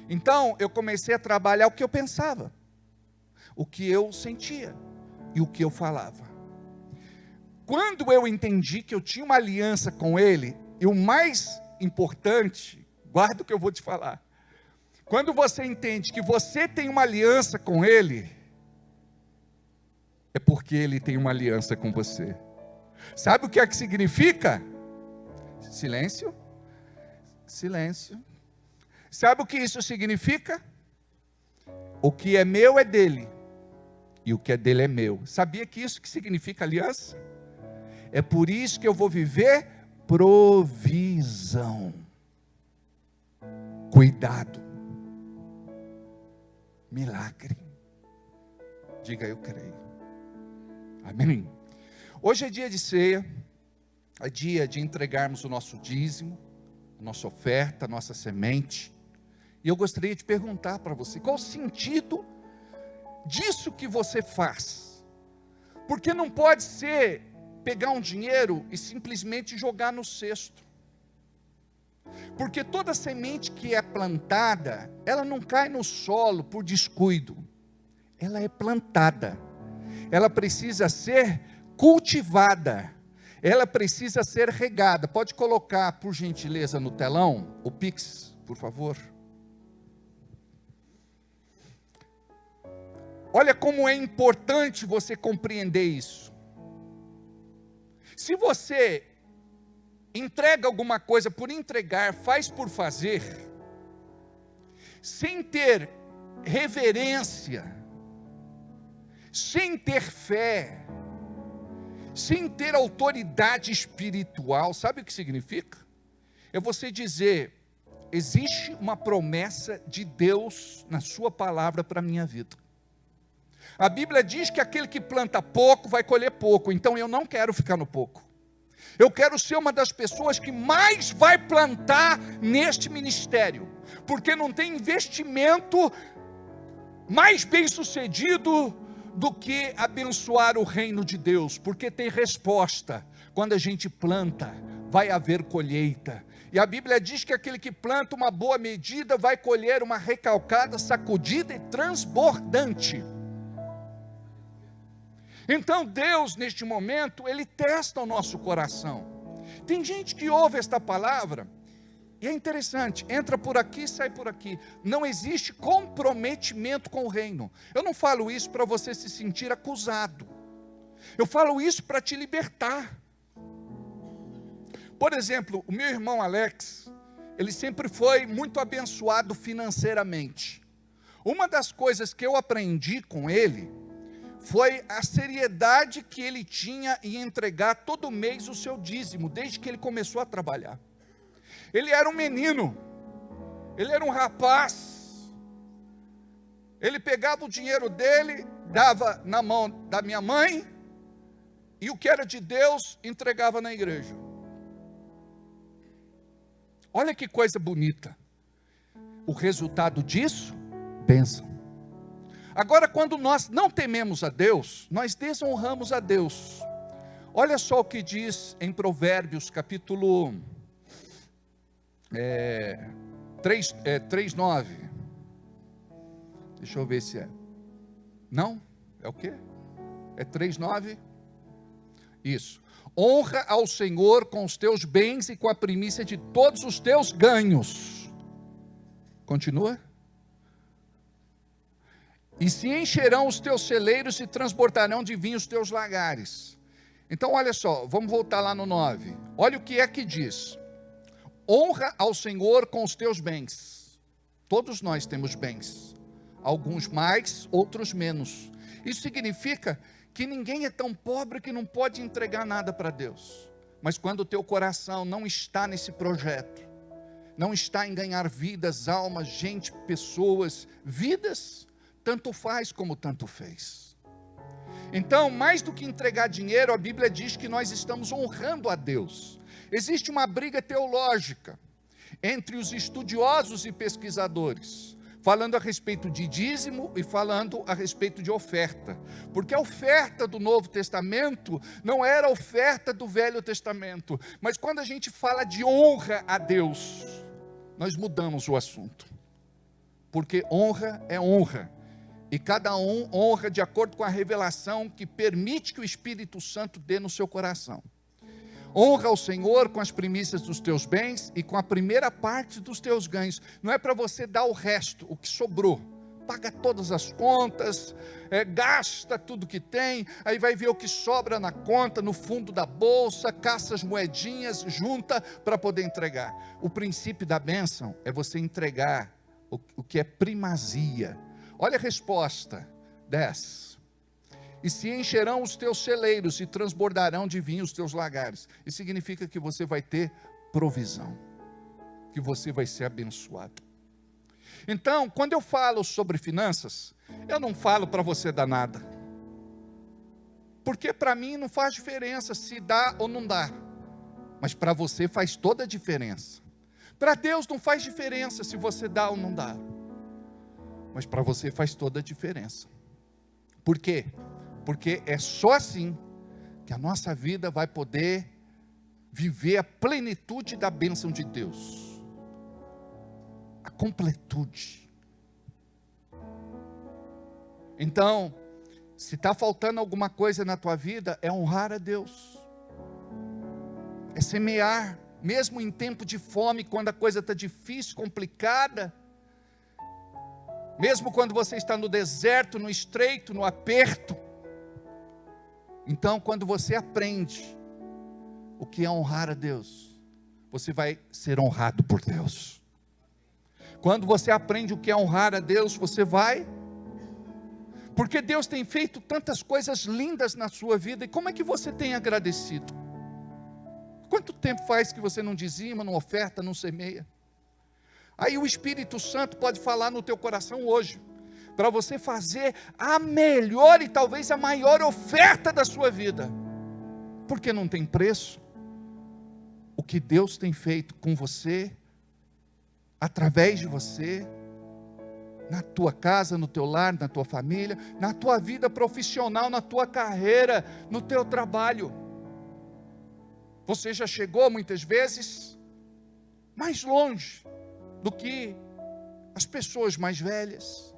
Então eu comecei a trabalhar o que eu pensava, o que eu sentia e o que eu falava. Quando eu entendi que eu tinha uma aliança com Ele, e o mais importante, guarda o que eu vou te falar. Quando você entende que você tem uma aliança com Ele, é porque Ele tem uma aliança com você. Sabe o que é que significa? Silêncio. Silêncio. Sabe o que isso significa? O que é meu é dele, e o que é dele é meu. Sabia que isso que significa aliança? É por isso que eu vou viver provisão, cuidado, milagre. Diga, eu creio. Amém. Hoje é dia de ceia, é dia de entregarmos o nosso dízimo, a nossa oferta, a nossa semente. E eu gostaria de perguntar para você, qual o sentido disso que você faz? Porque não pode ser pegar um dinheiro e simplesmente jogar no cesto. Porque toda semente que é plantada, ela não cai no solo por descuido. Ela é plantada. Ela precisa ser cultivada. ela precisa ser regada. Pode colocar, por gentileza, no telão, o Pix, por favor. Olha como é importante você compreender isso. Se você entrega alguma coisa por entregar, faz por fazer, sem ter reverência, sem ter fé, sem ter autoridade espiritual, sabe o que significa? É você dizer, existe uma promessa de Deus na sua palavra para a minha vida. A Bíblia diz que aquele que planta pouco vai colher pouco, então eu não quero ficar no pouco. Eu quero ser uma das pessoas que mais vai plantar neste ministério, porque não tem investimento mais bem sucedido do que abençoar o reino de Deus, porque tem resposta. Quando a gente planta, vai haver colheita. E a Bíblia diz que aquele que planta uma boa medida vai colher uma recalcada, sacudida e transbordante. Então Deus, neste momento, Ele testa o nosso coração. Tem gente que ouve esta palavra, e é interessante, entra por aqui, sai por aqui. Não existe comprometimento com o reino. Eu não falo isso para você se sentir acusado. Eu falo isso para te libertar. Por exemplo, o meu irmão Alex, ele sempre foi muito abençoado financeiramente. Uma das coisas que eu aprendi com ele foi a seriedade que ele tinha em entregar todo mês o seu dízimo, desde que ele começou a trabalhar. Ele era um menino, ele era um rapaz, ele pegava o dinheiro dele, dava na mão da minha mãe, e o que era de Deus, entregava na igreja. Olha que coisa bonita. O resultado disso, bênção. Agora, quando nós não tememos a Deus, nós desonramos a Deus. Olha só o que diz em Provérbios, capítulo 3:9. Deixa eu ver se é. Não? É o quê? É 3:9? Isso. Honra ao Senhor com os teus bens e com a primícia de todos os teus ganhos. Continua. E se encherão os teus celeiros e transbordarão de vinho os teus lagares. Então olha só, vamos voltar lá no 9. Olha o que é que diz. Honra ao Senhor com os teus bens. Todos nós temos bens. Alguns mais, outros menos. Isso significa que ninguém é tão pobre que não pode entregar nada para Deus. Mas quando o teu coração não está nesse projeto, não está em ganhar vidas, almas, gente, pessoas, vidas, tanto faz como tanto fez. Então, mais do que entregar dinheiro, a Bíblia diz que nós estamos honrando a Deus. Existe uma briga teológica entre os estudiosos e pesquisadores, falando a respeito de dízimo e falando a respeito de oferta. Porque a oferta do Novo Testamento não era a oferta do Velho Testamento. Mas quando a gente fala de honra a Deus, nós mudamos o assunto. Porque honra é honra. E cada um honra de acordo com a revelação que permite que o Espírito Santo dê no seu coração. Honra ao Senhor com as primícias dos teus bens e com a primeira parte dos teus ganhos. Não é para você dar o resto, o que sobrou. Paga todas as contas, gasta tudo que tem, aí vai ver o que sobra na conta, no fundo da bolsa, caça as moedinhas, junta para poder entregar. O princípio da bênção é você entregar o que é primazia. Olha a resposta, 10. E se encherão os teus celeiros e transbordarão de vinho os teus lagares. Isso significa que você vai ter provisão, que você vai ser abençoado. Então, quando eu falo sobre finanças, eu não falo para você dar nada. Porque para mim não faz diferença se dá ou não dá. Mas para você faz toda a diferença. Para Deus não faz diferença se você dá ou não dá. Mas para você faz toda a diferença. Por quê? Porque é só assim que a nossa vida vai poder viver a plenitude da bênção de Deus. A completude. Então, se está faltando alguma coisa na tua vida, é honrar a Deus. É semear, mesmo em tempo de fome, quando a coisa está difícil, complicada. Mesmo quando você está no deserto, no estreito, no aperto. Então, quando você aprende o que é honrar a Deus, você vai ser honrado por Deus. Quando você aprende o que é honrar a Deus, você vai. Porque Deus tem feito tantas coisas lindas na sua vida, e como é que você tem agradecido? Quanto tempo faz que você não dizima, não oferta, não semeia? Aí o Espírito Santo pode falar no teu coração hoje, para você fazer a melhor e talvez a maior oferta da sua vida, porque não tem preço. O que Deus tem feito com você, através de você, na tua casa, no teu lar, na tua família, na tua vida profissional, na tua carreira, no teu trabalho. Você já chegou muitas vezes mais longe do que as pessoas mais velhas,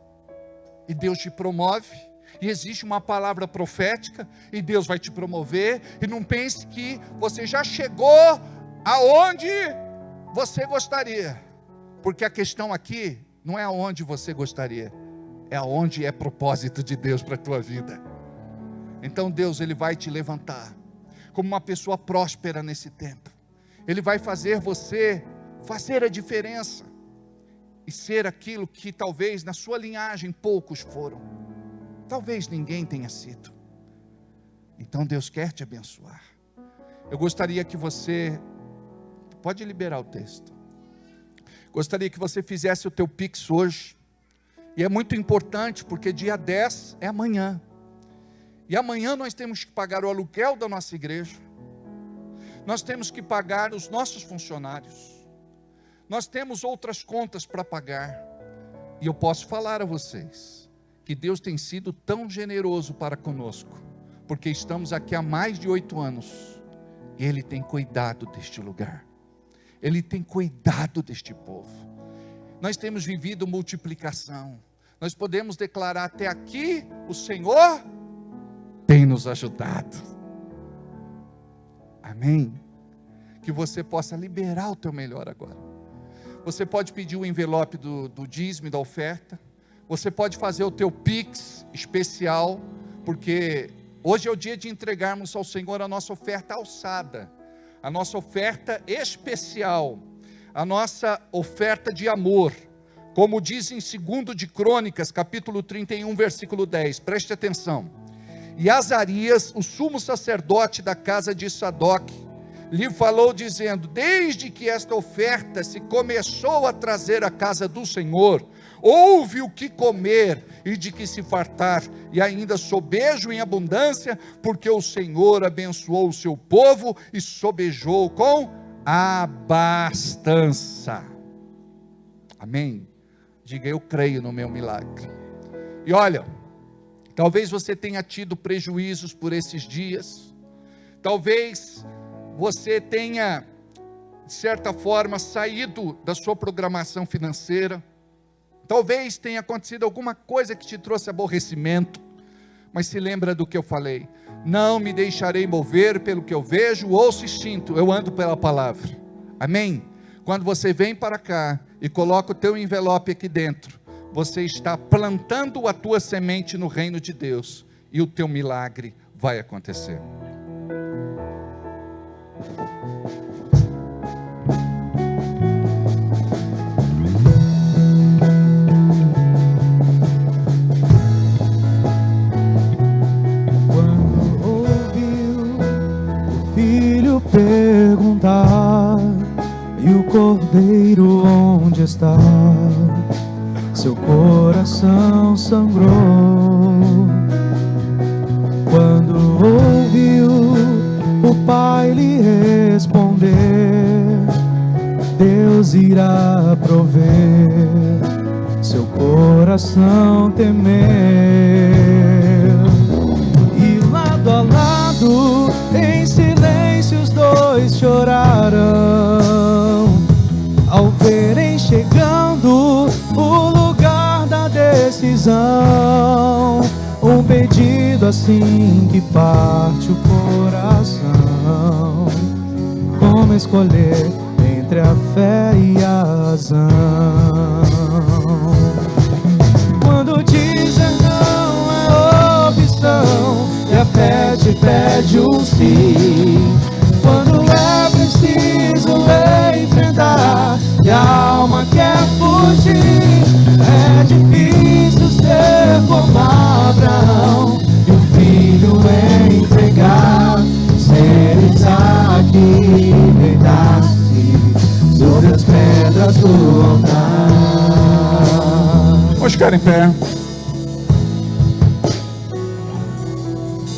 e Deus te promove, e existe uma palavra profética, e Deus vai te promover. E não pense que você já chegou aonde você gostaria, porque a questão aqui não é aonde você gostaria, é aonde é propósito de Deus para a tua vida. Então Deus, Ele vai te levantar como uma pessoa próspera nesse tempo. Ele vai fazer você fazer a diferença e ser aquilo que talvez na sua linhagem poucos foram, talvez ninguém tenha sido. Então Deus quer te abençoar. Eu gostaria que você, pode liberar o texto, gostaria que você fizesse o teu Pix hoje, e é muito importante, porque dia 10 é amanhã, e amanhã nós temos que pagar o aluguel da nossa igreja, nós temos que pagar os nossos funcionários, nós temos outras contas para pagar, e eu posso falar a vocês, que Deus tem sido tão generoso para conosco, porque estamos aqui há mais de 8 anos, e Ele tem cuidado deste lugar, Ele tem cuidado deste povo. Nós temos vivido multiplicação, nós podemos declarar até aqui, o Senhor tem nos ajudado, amém? Que você possa liberar o teu melhor agora. Você pode pedir o envelope do dízimo e da oferta, você pode fazer o teu Pix especial, porque hoje é o dia de entregarmos ao Senhor a nossa oferta alçada, a nossa oferta especial, a nossa oferta de amor, como diz em 2 de Crônicas, capítulo 31, versículo 10, preste atenção. E Azarias, o sumo sacerdote da casa de Sadoc, lhe falou dizendo: desde que esta oferta se começou a trazer à casa do Senhor, houve o que comer e de que se fartar, e ainda sobejo em abundância, porque o Senhor abençoou o seu povo e sobejou com abastança. Amém? Diga: eu creio no meu milagre. E olha, talvez você tenha tido prejuízos por esses dias, talvez você tenha, de certa forma, saído da sua programação financeira, talvez tenha acontecido alguma coisa que te trouxe aborrecimento, mas se lembra do que eu falei: não me deixarei mover pelo que eu vejo, ouço e sinto, eu ando pela palavra, amém? Quando você vem para cá e coloca o teu envelope aqui dentro, você está plantando a tua semente no reino de Deus, e o teu milagre vai acontecer. Quando ouviu o filho perguntar, e o cordeiro onde está, seu coração sangrou. Quando ouviu o pai lhe responder, Deus irá prover, seu coração temeu. E lado a lado, em silêncio, os dois choraram, ao verem chegando o lugar da decisão. Um pedido assim que parte o coração. como escolher entre a fé e a razão. Quando dizer não é opção e a fé te pede um sim. Quando é preciso enfrentar e a alma quer fugir, é difícil ser como Abraão e o filho entregar. Seres aqui, deitar-se sobre as pedras do altar. Vamos ficar em pé.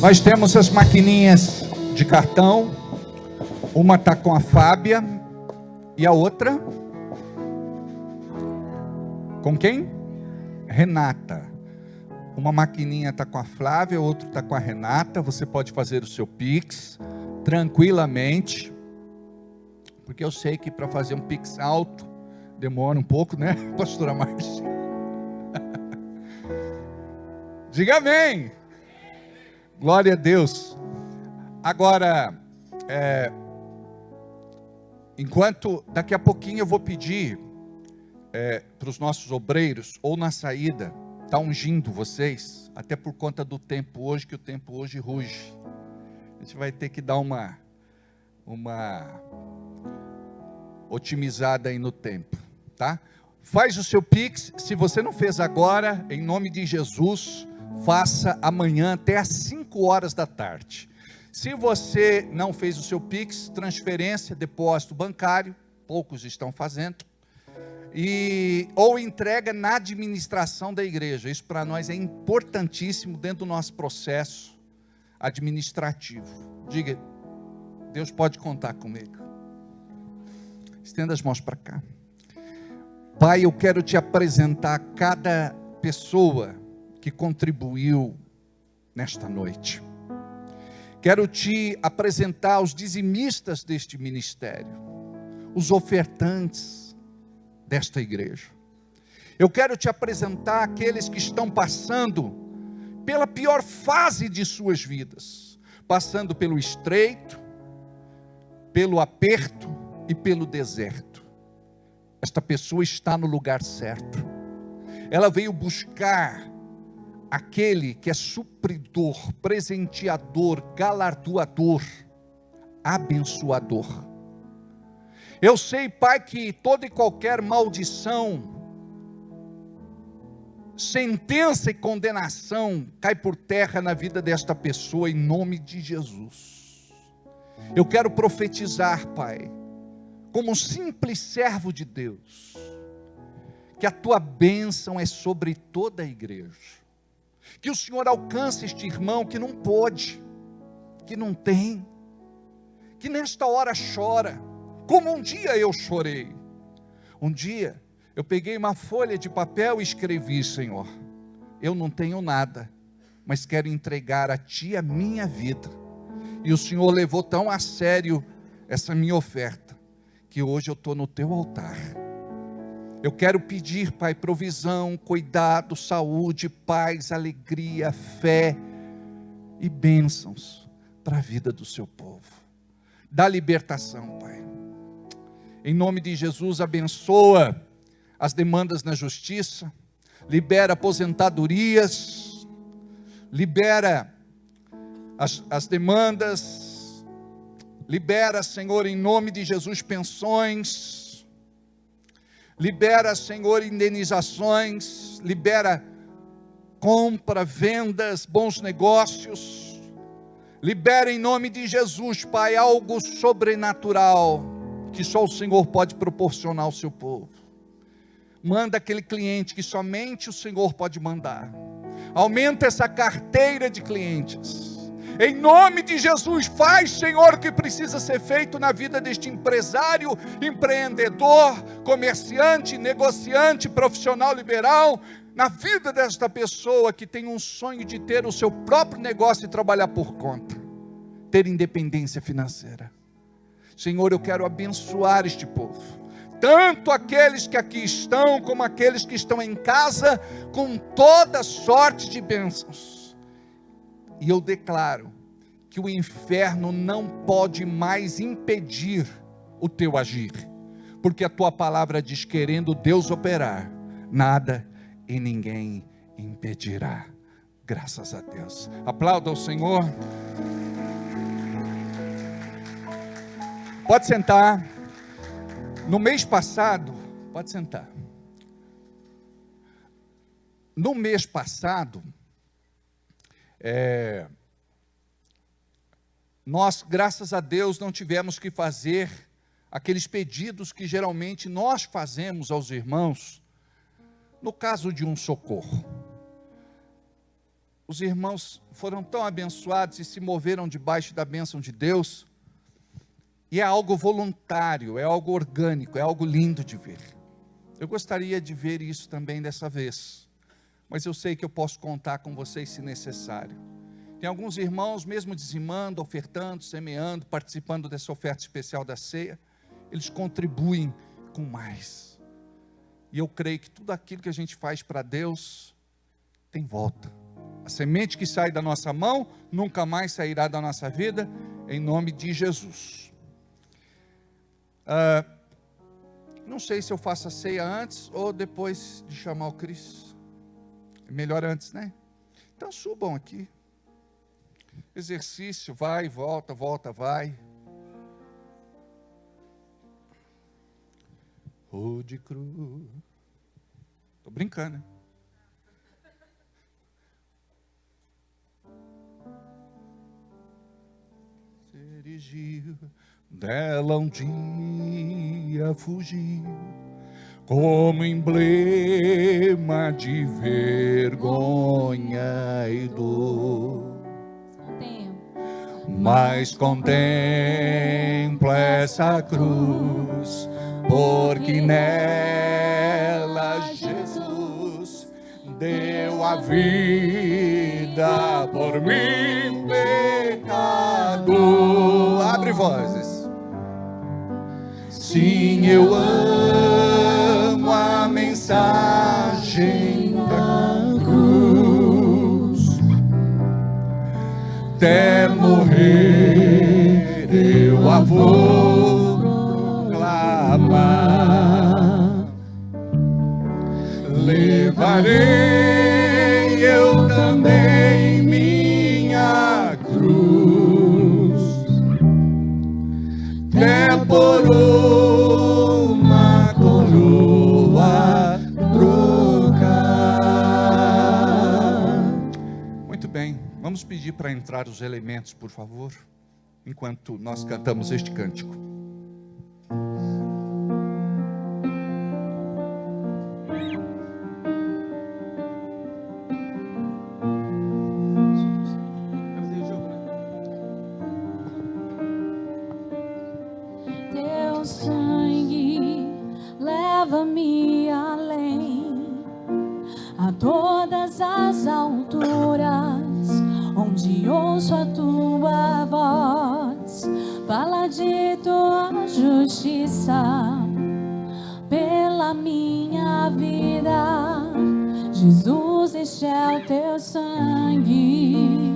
Nós temos as maquininhas de cartão. Uma está com a Fábia e a outra com quem? Renata. Uma maquininha está com a Flávia, outra está com a Renata. Você pode fazer o seu Pix tranquilamente, porque eu sei que para fazer um Pix alto demora um pouco, né, pastora Márcia? Diga amém. Glória a Deus. Agora, enquanto daqui a pouquinho eu vou pedir para os nossos obreiros, ou na saída, está ungindo vocês, até por conta do tempo hoje, que o tempo hoje ruge. A gente vai ter que dar uma otimizada aí no tempo, tá? Faz o seu Pix. Se você não fez agora, em nome de Jesus, faça amanhã até às 5 horas da tarde. Se você não fez o seu Pix, transferência, depósito bancário, poucos estão fazendo, ou entrega na administração da igreja. Isso para nós é importantíssimo dentro do nosso processo administrativo. Diga, Deus pode contar comigo. Estenda as mãos para cá. Pai, eu quero te apresentar cada pessoa que contribuiu nesta noite. Quero te apresentar os dizimistas deste ministério, os ofertantes desta igreja. Eu quero te apresentar aqueles que estão passando pela pior fase de suas vidas, passando pelo estreito, pelo aperto e pelo deserto. Esta pessoa está no lugar certo. Ela veio buscar aquele que é supridor, presenteador, galardoador, abençoador. Eu sei, Pai, que toda e qualquer maldição, sentença e condenação cai por terra na vida desta pessoa, em nome de Jesus. Eu quero profetizar, Pai, como um simples servo de Deus, que a tua bênção é sobre toda a igreja, que o Senhor alcance este irmão que não pode, que não tem, que nesta hora chora, como um dia eu chorei. Um dia eu peguei uma folha de papel e escrevi: Senhor, eu não tenho nada, mas quero entregar a Ti a minha vida. E o Senhor levou tão a sério essa minha oferta, que hoje eu estou no Teu altar. Eu quero pedir, Pai, provisão, cuidado, saúde, paz, alegria, fé e bênçãos para a vida do Seu povo. Dá libertação, Pai. Em nome de Jesus, abençoa as demandas na justiça, libera aposentadorias, libera as demandas, libera, Senhor, em nome de Jesus, pensões, libera, Senhor, indenizações, libera compra, vendas, bons negócios, libera em nome de Jesus, Pai, algo sobrenatural, que só o Senhor pode proporcionar ao seu povo. Manda aquele cliente que somente o Senhor pode mandar. Aumenta essa carteira de clientes. Em nome de Jesus, faz, Senhor, o que precisa ser feito na vida deste empresário, empreendedor, comerciante, negociante, profissional liberal, na vida desta pessoa que tem um sonho de ter o seu próprio negócio e trabalhar por conta, ter independência financeira. Senhor, eu quero abençoar este povo, tanto aqueles que aqui estão, como aqueles que estão em casa, com toda sorte de bênçãos. E eu declaro que o inferno não pode mais impedir o teu agir, porque a tua palavra diz: querendo Deus operar, nada e ninguém impedirá. Graças a Deus. Aplauda o Senhor. Pode sentar. No mês passado, pode sentar. No mês passado, nós, graças a Deus, não tivemos que fazer aqueles pedidos que geralmente nós fazemos aos irmãos, no caso de um socorro. Os irmãos foram tão abençoados e se moveram debaixo da bênção de Deus, e é algo voluntário, é algo orgânico, é algo lindo de ver. Eu gostaria de ver isso também dessa vez, mas eu sei que eu posso contar com vocês se necessário. Tem alguns irmãos, mesmo dizimando, ofertando, semeando, participando dessa oferta especial da ceia, eles contribuem com mais. E eu creio que tudo aquilo que a gente faz para Deus tem volta. A semente que sai da nossa mão nunca mais sairá da nossa vida, em nome de Jesus. Não sei se eu faço a ceia antes ou depois de chamar o Cris. É melhor antes, né? Então subam aqui. Exercício, vai, volta, volta, vai. De cruz. Estou brincando, né? Se erigiu, dela um dia fugiu, como emblema de vergonha e dor. Mas contempla essa cruz, porque nela Jesus deu a vida por mim, pecador. Abre vozes. Sim, eu amo a mensagem da cruz. Até morrer eu a vou proclamar. Levarei eu também minha cruz, até por uma coroa trocar. Muito bem, vamos pedir para entrar os elementos, por favor, enquanto nós cantamos este cântico. Teu sangue leva-me além, a todas as alturas, onde ouço a tua voz, fala de tua justiça pela minha vida. Jesus, este é o teu sangue.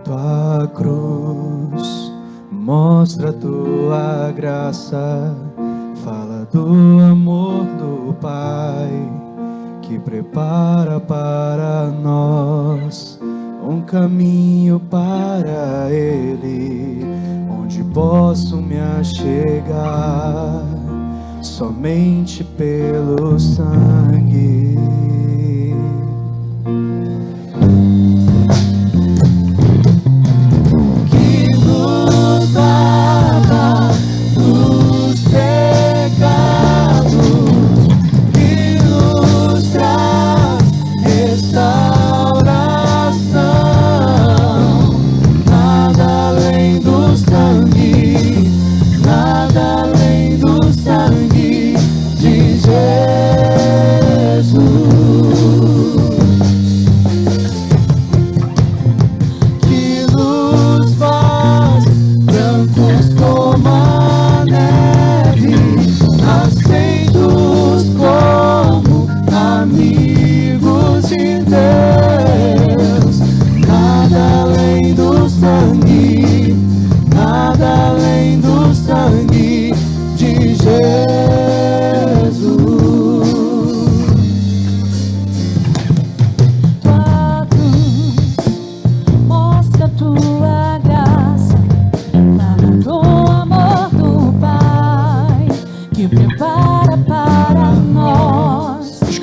Tua cruz mostra tua graça, fala do amor do Pai, que prepara para nós um caminho para Ele, onde posso me achegar somente pelo sangue. Jesus.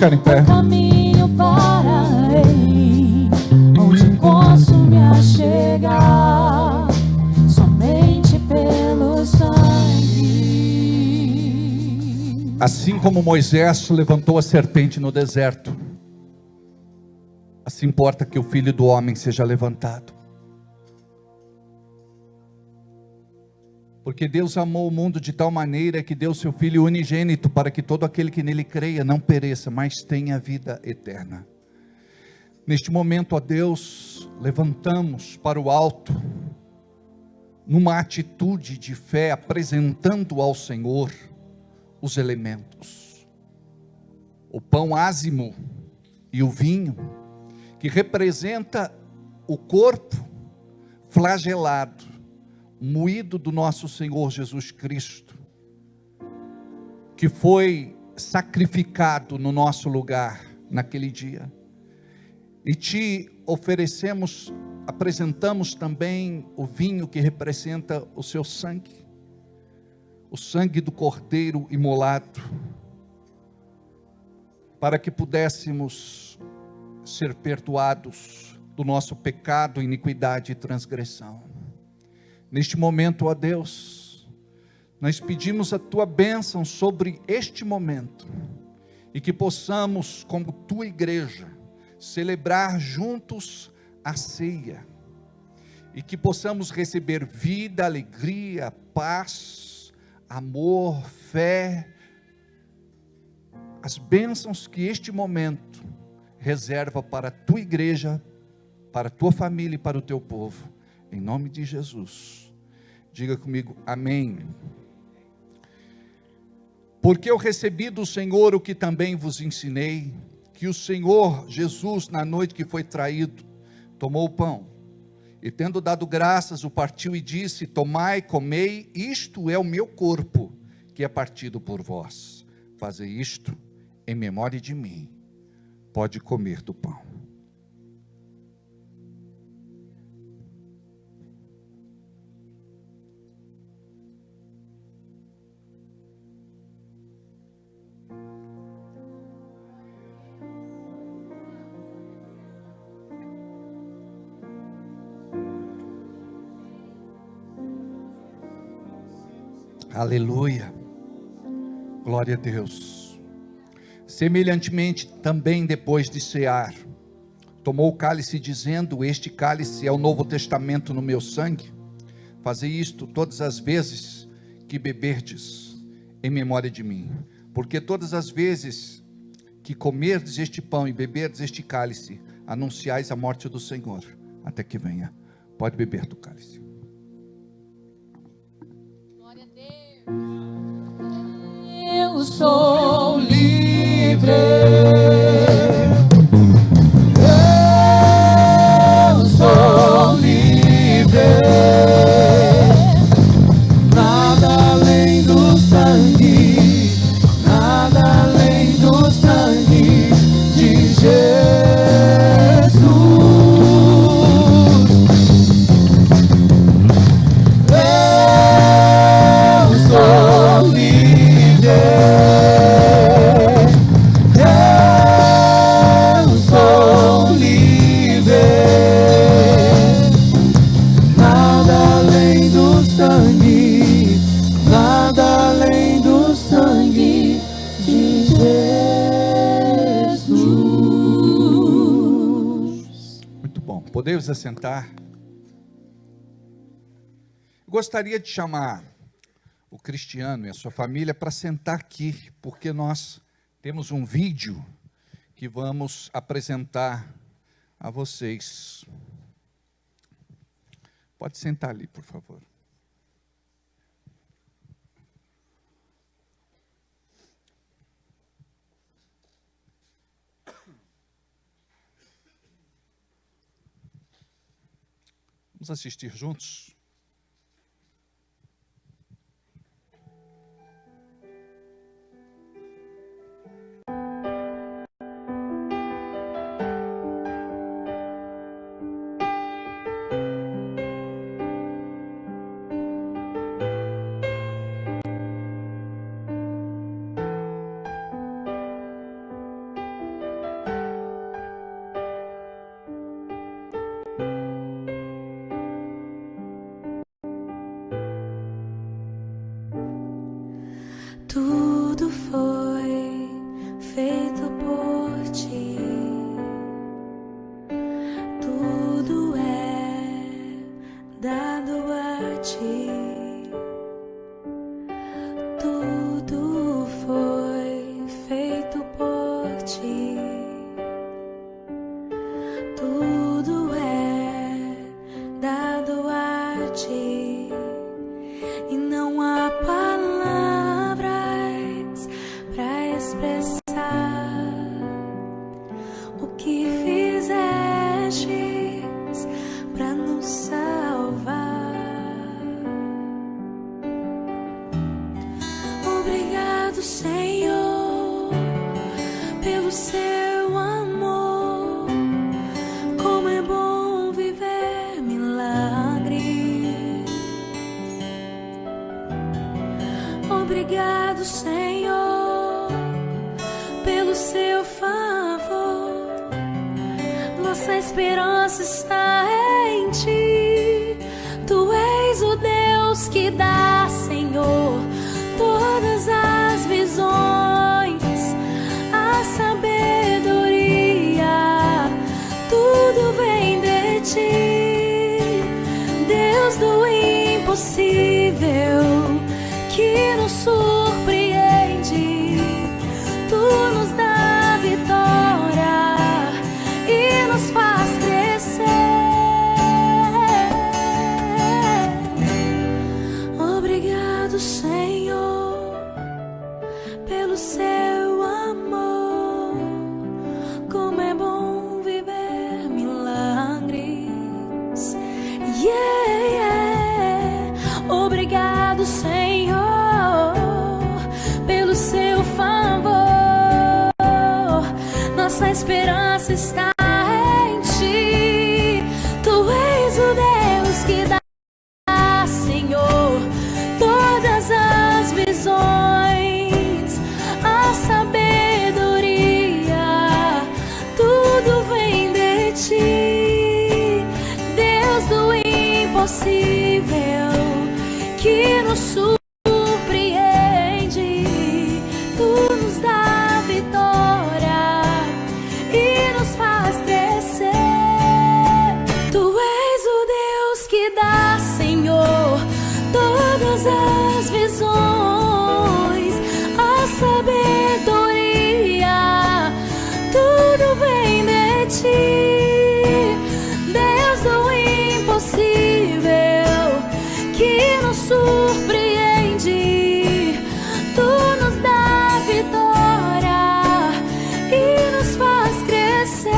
ficar em pé. o caminho para Ele, onde posso me achegar, somente pelo sangue. Assim como Moisés levantou a serpente no deserto, assim importa que o Filho do Homem seja levantado. Porque Deus amou o mundo de tal maneira que deu seu Filho unigênito, para que todo aquele que nele creia não pereça, mas tenha vida eterna. Neste momento, ó Deus, levantamos para o alto, numa atitude de fé, apresentando ao Senhor os elementos: o pão ázimo e o vinho, que representa o corpo flagelado, moído do nosso Senhor Jesus Cristo, que foi sacrificado no nosso lugar naquele dia. E te oferecemos, apresentamos também o vinho que representa o seu sangue, o sangue do Cordeiro imolado, para que pudéssemos ser perdoados do nosso pecado, iniquidade e transgressão. Neste momento, ó Deus, nós pedimos a Tua bênção sobre este momento, e que possamos, como Tua igreja, celebrar juntos a ceia, e que possamos receber vida, alegria, paz, amor, fé, as bênçãos que este momento reserva para a Tua igreja, para a Tua família e para o Teu povo. Em nome de Jesus, diga comigo, amém. Porque eu recebi do Senhor o que também vos ensinei, que o Senhor Jesus, na noite que foi traído, tomou o pão, e tendo dado graças, o partiu e disse: tomai, comei, isto é o meu corpo, que é partido por vós. Fazei isto em memória de mim. Pode comer do pão. Aleluia, glória a Deus. Semelhantemente, também depois de cear, tomou o cálice dizendo: este cálice é o novo testamento no meu sangue. Fazei isto todas as vezes que beberdes, em memória de mim. Porque todas as vezes que comerdes este pão e beberdes este cálice, anunciais a morte do Senhor, até que venha. Pode beber do cálice. Eu sou livre. Eu sou livre. Nada além do sangue, nada além do sangue de Jesus. Eu sou livre. Eu sou livre. Nada além do sangue, nada além do sangue de Jesus. Muito bom, podemos assentar. Gostaria de chamar o Cristiano e a sua família para sentar aqui, porque nós temos um vídeo que vamos apresentar a vocês. Pode sentar ali, por favor. Vamos assistir juntos? Tudo foi feito por ti. Tudo é dado a ti. Tudo foi feito por ti. Tudo é dado a ti. E não há palavras para expressar o que fizestes para nos salvar. Obrigado, Senhor, pelo seu amor. Como é bom viver milagres. Obrigado, Senhor, pelo seu favor. Nossa esperança está em ti. Tu és o Deus que dá, Senhor, todas as visões, a sabedoria. Tudo vem de ti, Deus do impossível, que nos surpreende. Tu nos dá vitória e nos faz crescer. Obrigado, Senhor, pelo seu amor. Como é bom viver milagres. Yeah, yeah. Obrigado, Senhor, pelo seu favor. Nossa esperança está em ti. Tu és o Deus que dá, Senhor, todas as visões, a sabedoria. Tudo vem de ti, Deus do impossível, que nos surpreende. Tu nos dá vitória e nos faz crescer. Tu és o Deus que dá, Senhor, todas as visões, a sabedoria. Tudo vem de ti, Deus do impossível, que nos surpreende. Tu nos dá vitória e nos faz crescer.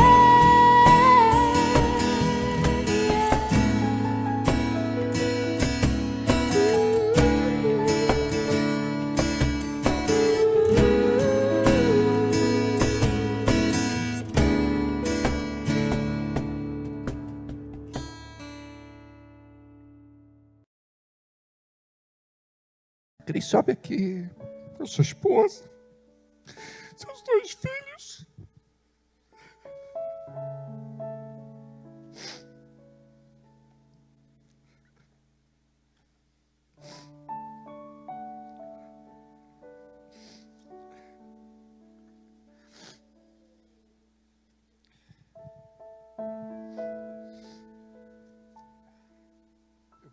Cris, sobe aqui com sua esposa, seus 2 filhos.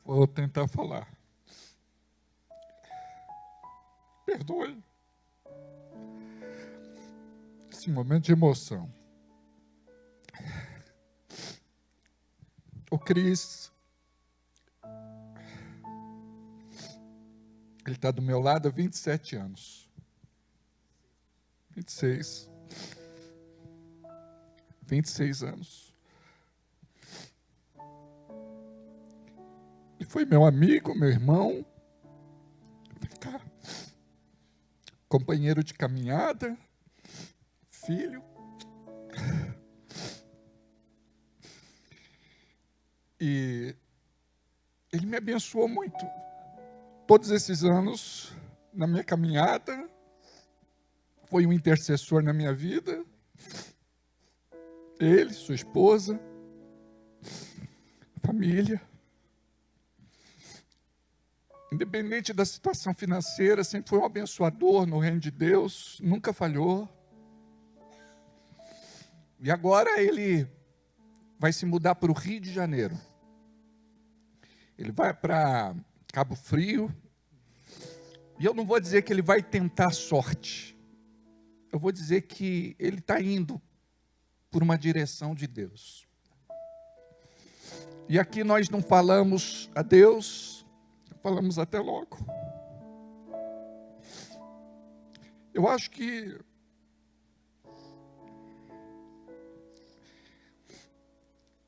Eu vou tentar falar. Perdoe esse momento de emoção. O Cris, ele está do meu lado há 27 anos. 26 anos. Ele foi meu amigo, meu irmão. Vem cá. Companheiro de caminhada, filho. E ele me abençoou muito. Todos esses anos, na minha caminhada, foi um intercessor na minha vida. Ele, sua esposa, família. independente da situação financeira, sempre foi um abençoador no reino de Deus, nunca falhou. E agora ele vai se mudar para o Rio de Janeiro. Ele vai para Cabo Frio. E eu não vou dizer que ele vai tentar sorte. Eu vou dizer que ele está indo por uma direção de Deus. E aqui nós não falamos adeus, falamos até logo. Eu acho que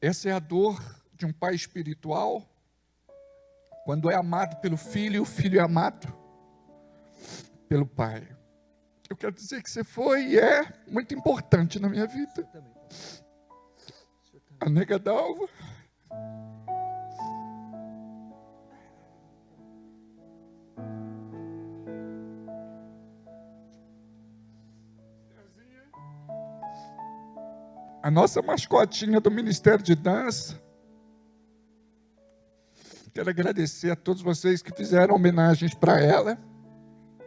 essa é a dor de um pai espiritual, quando é amado pelo filho e o filho é amado pelo pai. Eu quero dizer que você foi e é muito importante na minha vida. A nega Dalva. A nossa mascotinha do Ministério de Dança. Quero agradecer a todos vocês que fizeram homenagens para ela.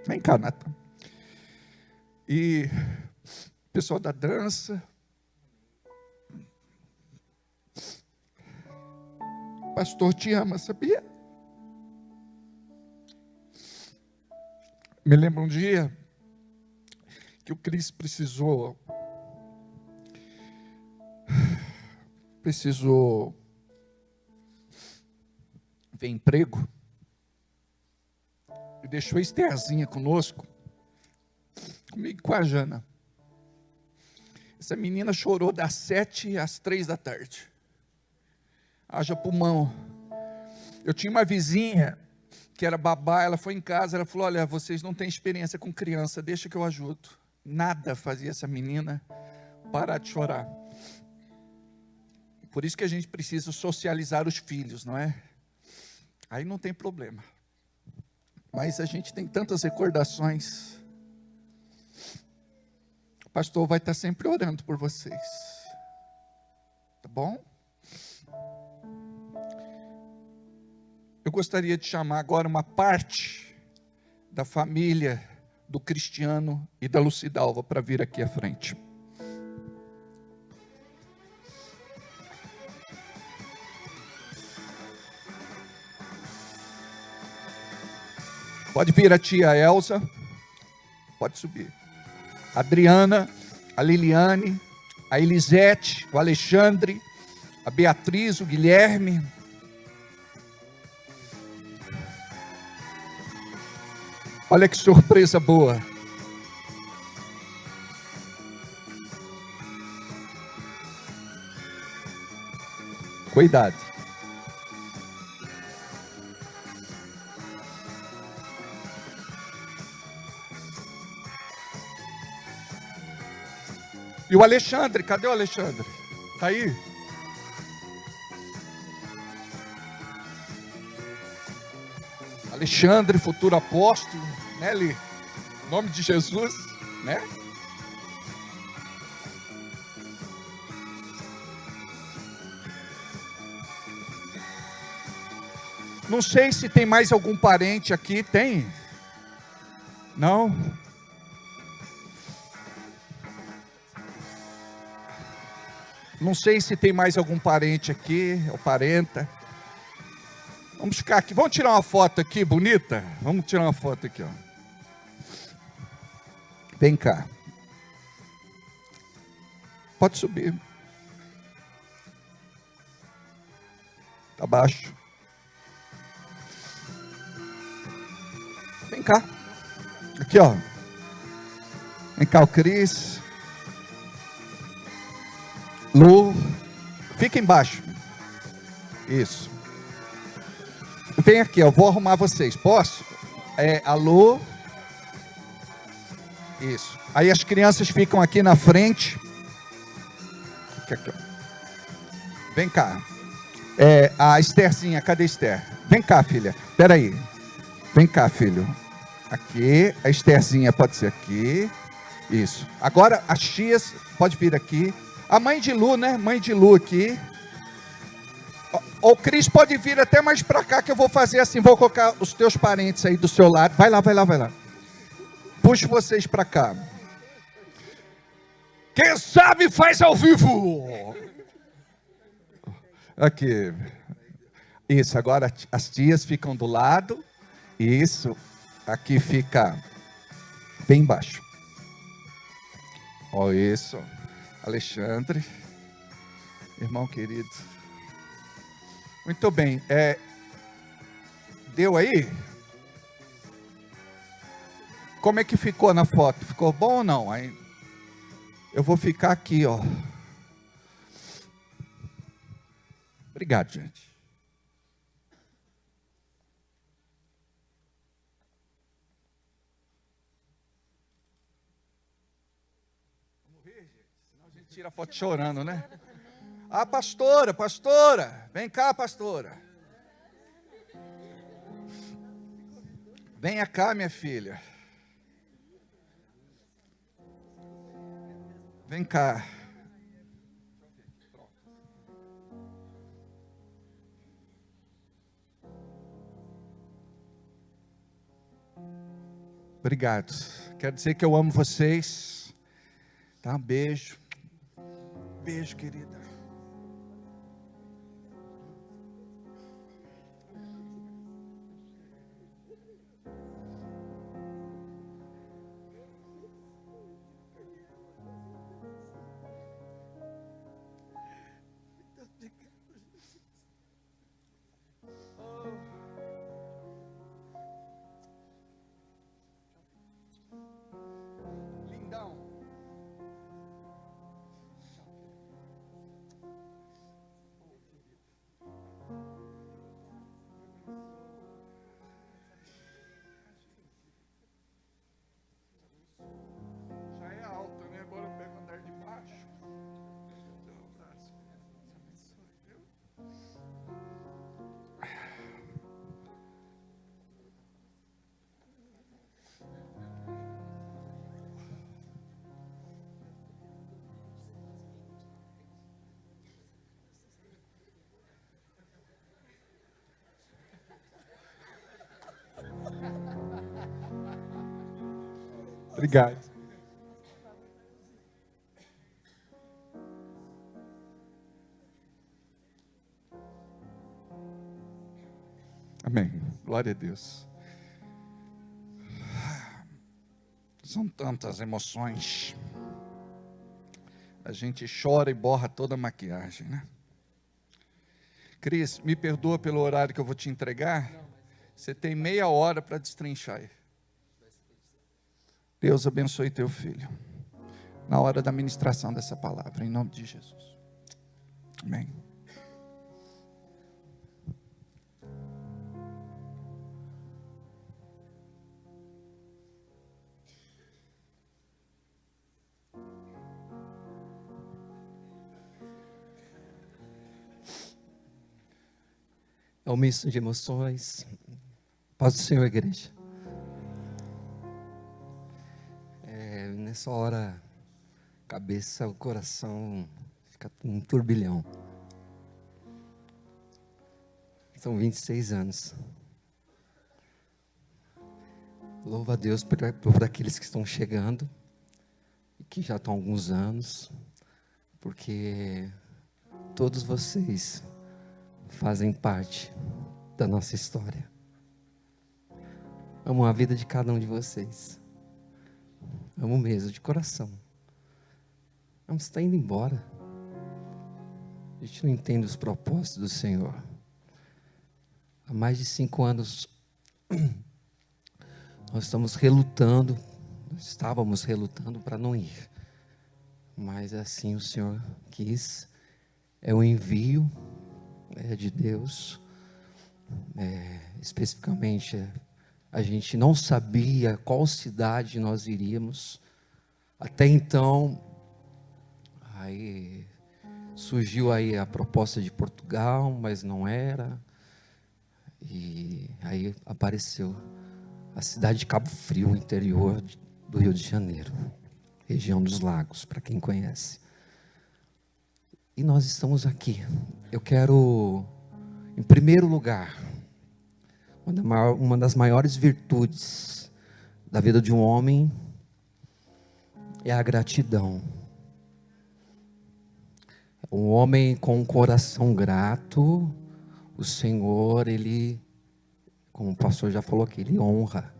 Vem cá, Natan. E o pessoal da dança. O pastor te ama, sabia? Me lembro um dia que o Cris precisou ver emprego e deixou a Estherzinha conosco, comigo e com a Jana. Essa menina chorou das 7 às 3 da tarde. Haja pulmão. Eu tinha uma vizinha que era babá, ela foi em casa, ela falou: olha, vocês não têm experiência com criança, deixa que eu ajudo. Nada fazia essa menina parar de chorar. Por isso que a gente precisa socializar os filhos, não é? Aí não tem problema. Mas a gente tem tantas recordações. O pastor vai estar sempre orando por vocês. Tá bom? Eu gostaria de chamar agora uma parte da família do Cristiano e da Lucidalva para vir aqui à frente. Pode vir a tia Elza, pode subir. A Adriana, a Liliane, a Elisete, o Alexandre, a Beatriz, o Guilherme. Olha que surpresa boa. Cuidado. E o Alexandre, cadê o Alexandre? Está aí? Alexandre, futuro apóstolo, né, Li? Em nome de Jesus, né? Não sei se tem mais algum parente aqui, tem? Não? Não sei se tem mais algum parente aqui, ou parenta. Vamos ficar aqui, vamos tirar uma foto aqui, bonita? Vamos tirar uma foto aqui, ó. Vem cá. Pode subir. Tá baixo. Vem cá. Aqui, ó. Vem cá o Cris. Lu, fica embaixo. Isso. Vem aqui, eu vou arrumar vocês. Posso? Alô? Isso. Aí as crianças ficam aqui na frente. Aqui, ó. Vem cá. A Estherzinha, cadê a Esther? Vem cá, filha. Espera aí. Vem cá, filho. Aqui. A Estherzinha pode ser aqui. Isso. Agora as tias, pode vir aqui. A mãe de Lu, né? Mãe de Lu aqui. O Cris pode vir até mais para cá que eu vou fazer assim, vou colocar os teus parentes aí do seu lado. Vai lá, vai lá, vai lá. Puxo vocês para cá. Quem sabe faz ao vivo. Aqui. Isso, agora as tias ficam do lado. Isso. Aqui fica bem embaixo. Ó, isso. Alexandre. Irmão querido. Muito bem. Deu aí? Como é que ficou na foto? Ficou bom ou não? Aí, eu vou ficar aqui, ó. Obrigado, gente. Vamos ver, gente. Senão a gente tira a foto chorando, né? Ah, pastora, vem cá, pastora. Venha cá, minha filha. Vem cá. Obrigado. Quero dizer que eu amo vocês. Tá? Um beijo. Beijo, querida. Lindão. Já é alto, né? Agora eu pego o andar de baixo. Obrigado. Amém. Glória a Deus. São tantas emoções. A gente chora e borra toda a maquiagem, né? Cris, me perdoa pelo horário que eu vou te entregar. Você tem meia hora para destrinchar aí. Deus abençoe teu filho. Na hora da ministração dessa palavra, em nome de Jesus. Amém. É um misto de emoções. Paz do Senhor, igreja. Nessa hora, a cabeça, o coração fica um turbilhão. São 26 anos. Louvo a Deus por aqueles que estão chegando e que já estão há alguns anos, porque todos vocês fazem parte da nossa história. Amo a vida de cada um de vocês. Amo mesmo, de coração. Mas você está indo embora. A gente não entende os propósitos do Senhor. Há mais de 5 anos, nós estávamos relutando para não ir. Mas assim o Senhor quis. É o envio de Deus. Especificamente, a gente não sabia qual cidade nós iríamos. Até então, aí surgiu aí a proposta de Portugal, mas não era. E aí apareceu a cidade de Cabo Frio, interior do Rio de Janeiro, região dos Lagos, para quem conhece. E nós estamos aqui. Eu quero Em primeiro lugar, uma das maiores virtudes da vida de um homem é a gratidão. Um homem com um coração grato, o Senhor, Ele, como o pastor já falou aqui, Ele honra.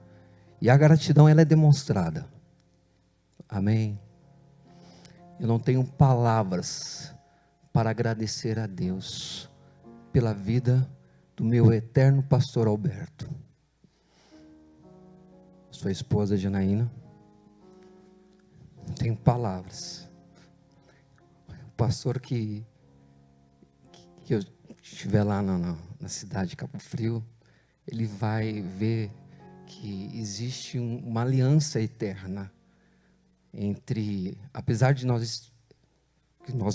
E a gratidão, ela é demonstrada. Amém? Eu não tenho palavras para agradecer a Deus pela vida do meu eterno pastor Alberto. Sua esposa Janaína. Não tenho palavras. O pastor que eu estiver lá na cidade de Cabo Frio, ele vai ver que existe uma aliança eterna entre, apesar de nós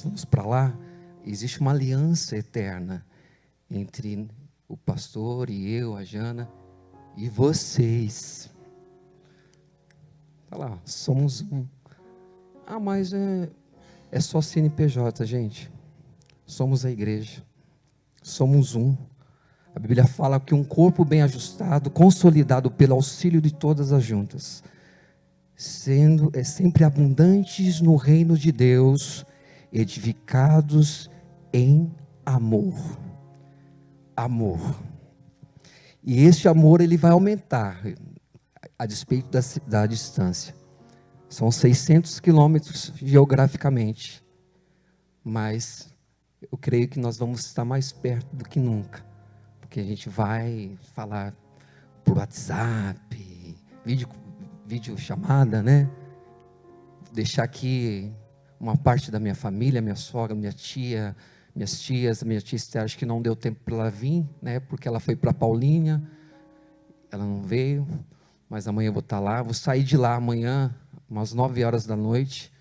vamos para lá, existe uma aliança eterna entre o pastor e eu, a Jana, e vocês. Olha lá, somos um. Ah, mas é só CNPJ, gente. Somos a igreja. Somos um. A Bíblia fala que um corpo bem ajustado, consolidado pelo auxílio de todas as juntas, sendo sempre abundantes no reino de Deus, edificados em amor. Amor. E esse amor, ele vai aumentar a despeito da distância. São 600 quilômetros geograficamente, mas eu creio que nós vamos estar mais perto do que nunca, porque a gente vai falar por WhatsApp, vídeo chamada, né? Deixar aqui uma parte da minha família, minha sogra, minha tia Esther, acho que não deu tempo para ela vir, né? Porque ela foi para Paulínia, ela não veio, mas amanhã eu vou estar lá, vou sair de lá amanhã, umas 9 horas da noite,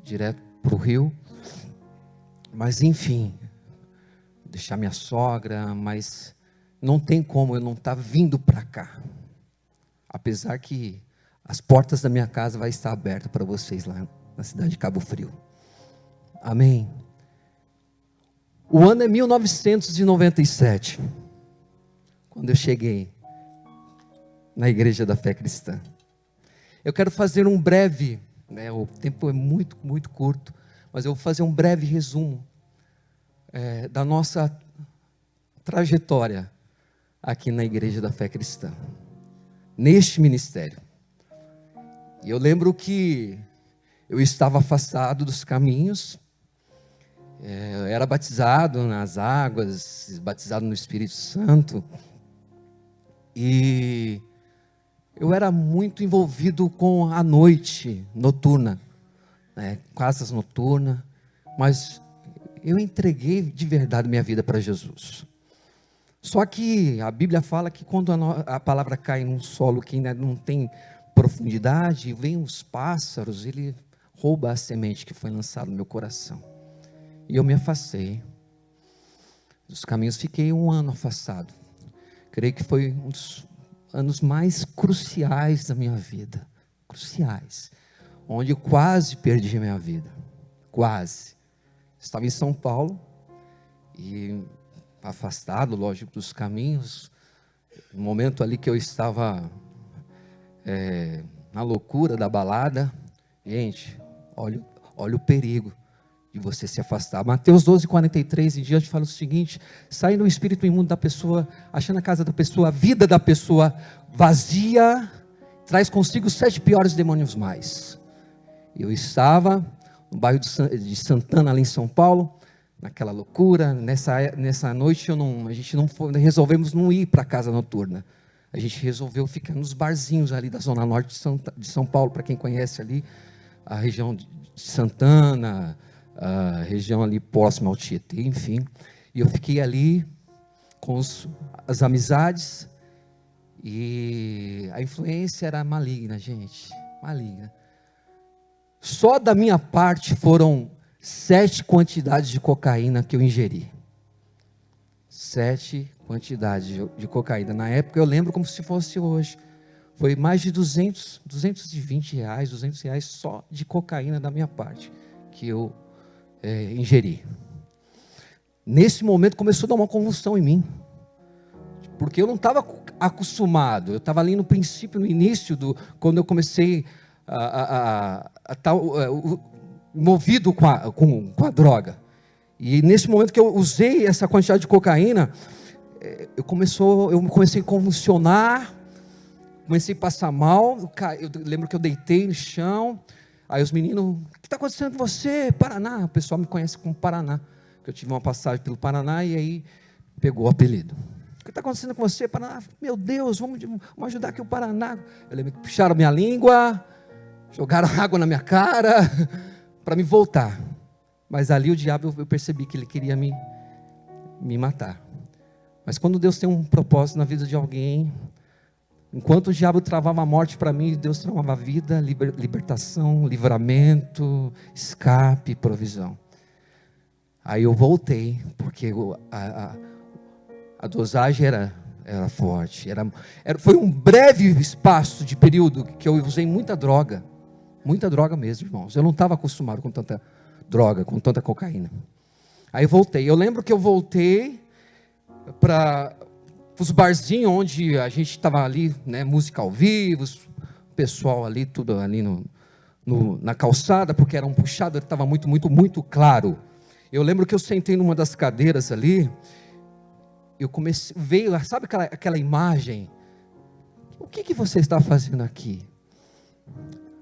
direto para o Rio, mas enfim, deixar minha sogra, mas não tem como eu não estar vindo para cá, apesar que as portas da minha casa vai estar abertas para vocês lá na cidade de Cabo Frio. Amém. O ano é 1997, quando eu cheguei na Igreja da Fé Cristã. Eu quero fazer um breve, né, o tempo é muito, muito curto, mas eu vou fazer um breve resumo da nossa trajetória aqui na Igreja da Fé Cristã, neste ministério. E eu lembro que eu estava afastado dos caminhos, eu era batizado nas águas, batizado no Espírito Santo, e eu era muito envolvido com a noite noturna, né, casas noturnas, mas eu entreguei de verdade minha vida para Jesus. Só que a Bíblia fala que quando a palavra cai num solo que ainda não tem profundidade, vem os pássaros, ele rouba a semente que foi lançada no meu coração. E eu me afastei dos caminhos, fiquei 1 ano afastado. Creio que foi um dos anos mais cruciais da minha vida, cruciais, onde eu quase perdi a minha vida, quase. Estava em São Paulo, e afastado, lógico, dos caminhos, no momento ali que eu estava na loucura da balada, gente, olha o perigo de você se afastar. Mateus 12:43 em diante fala o seguinte: sai no espírito imundo da pessoa, achando a casa da pessoa, a vida da pessoa vazia, traz consigo 7 piores demônios mais. Eu estava no bairro de Santana, ali em São Paulo, naquela loucura. Nessa noite resolvemos não ir para a casa noturna. A gente resolveu ficar nos barzinhos ali da zona norte de São Paulo, para quem conhece ali a região de Santana, a região ali próxima ao Tietê, enfim. E eu fiquei ali com as amizades, e a influência era maligna, gente, maligna. Só da minha parte foram 7 quantidades de cocaína que eu ingeri. 7 quantidades de cocaína. Na época eu lembro como se fosse hoje. Foi mais de 220 reais, 200 reais só de cocaína da minha parte, que eu ingeri. Nesse momento começou a dar uma convulsão em mim. Porque eu não estava acostumado. Eu estava ali no princípio, no início, quando eu comecei a estar movido com a droga. E nesse momento que eu usei essa quantidade de cocaína, eu comecei a convulsionar, comecei a passar mal. Eu lembro que eu deitei no chão. Aí os meninos: o que está acontecendo com você? Paraná. O pessoal me conhece como Paraná. Eu tive uma passagem pelo Paraná e aí pegou o apelido. O que está acontecendo com você, Paraná? Meu Deus, vamos ajudar aqui o Paraná. Eu lembro que puxaram minha língua, jogaram água na minha cara, para me voltar. Mas ali o diabo, eu percebi que ele queria me matar. Mas quando Deus tem um propósito na vida de alguém, enquanto o diabo travava a morte para mim, Deus travava a vida, libertação, livramento, escape, provisão. Aí eu voltei, porque a dosagem era forte. Foi um breve espaço de período que eu usei muita droga mesmo, irmãos. Eu não estava acostumado com tanta droga, com tanta cocaína. Aí eu voltei. Eu lembro que eu voltei para os barzinhos onde a gente estava ali, né, música ao vivo, o pessoal ali, tudo ali na calçada, porque era um puxado, estava muito, muito, muito claro. Eu lembro que eu sentei numa das cadeiras ali, sabe aquela imagem? O que você está fazendo aqui?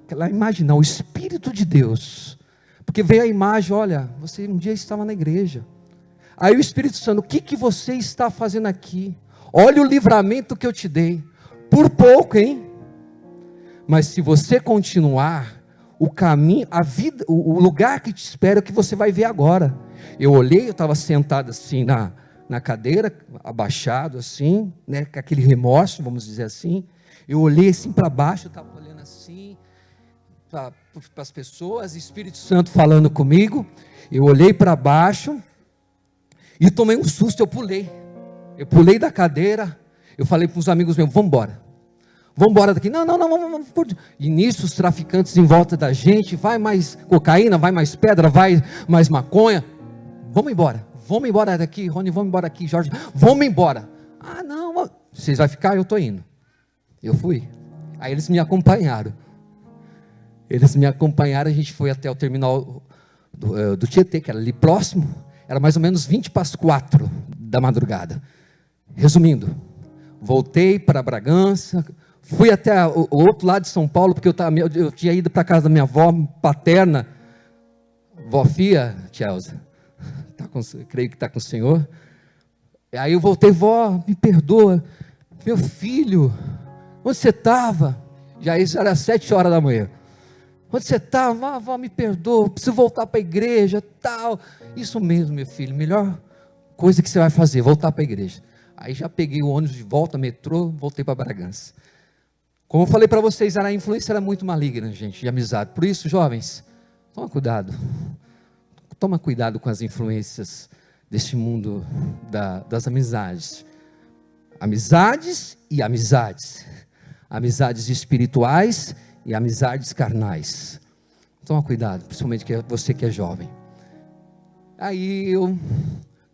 Aquela imagem não, o Espírito de Deus. Porque veio a imagem: olha, você um dia estava na igreja. Aí o Espírito Santo: o que você está fazendo aqui? Olha o livramento que eu te dei. Por pouco, hein? Mas se você continuar, o caminho, a vida, o lugar que te espera é o que você vai ver agora. Eu olhei, eu estava sentado assim na cadeira, abaixado assim, né, com aquele remorso, vamos dizer assim. Eu olhei assim para baixo, eu estava olhando assim para as pessoas, Espírito Santo falando comigo. Eu olhei para baixo e tomei um susto. Eu pulei da cadeira. Eu falei para os amigos meus: vamos embora daqui. Não, vamos. E nisso os traficantes em volta da gente: vai mais cocaína, vai mais pedra, vai mais maconha. Vamos embora daqui, Rony, vamos embora daqui, Jorge, vamos embora. Ah, não, vocês vão ficar? Eu estou indo. Eu fui. Aí eles me acompanharam. A gente foi até o terminal do Tietê, que era ali próximo. Era mais ou menos 20:04 da madrugada. Resumindo, voltei para Bragança, fui até o outro lado de São Paulo, porque eu tinha ido para a casa da minha avó paterna, vó Fia, Chelsea. Creio que está com o Senhor. Aí eu voltei: vó, me perdoa, meu filho, onde você estava? Já isso era 7 horas da manhã. Onde você estava? Vó, me perdoa, preciso voltar para a igreja, tal. Isso mesmo, meu filho, melhor coisa que você vai fazer, voltar para a igreja. Aí já peguei o ônibus de volta, metrô, voltei para Bragança. Como eu falei para vocês, a influência era muito maligna, gente, de amizade. Por isso, jovens, toma cuidado. Toma cuidado com as influências deste mundo das amizades. Amizades e amizades. Amizades espirituais e amizades carnais. Toma cuidado, principalmente você que é jovem. Aí eu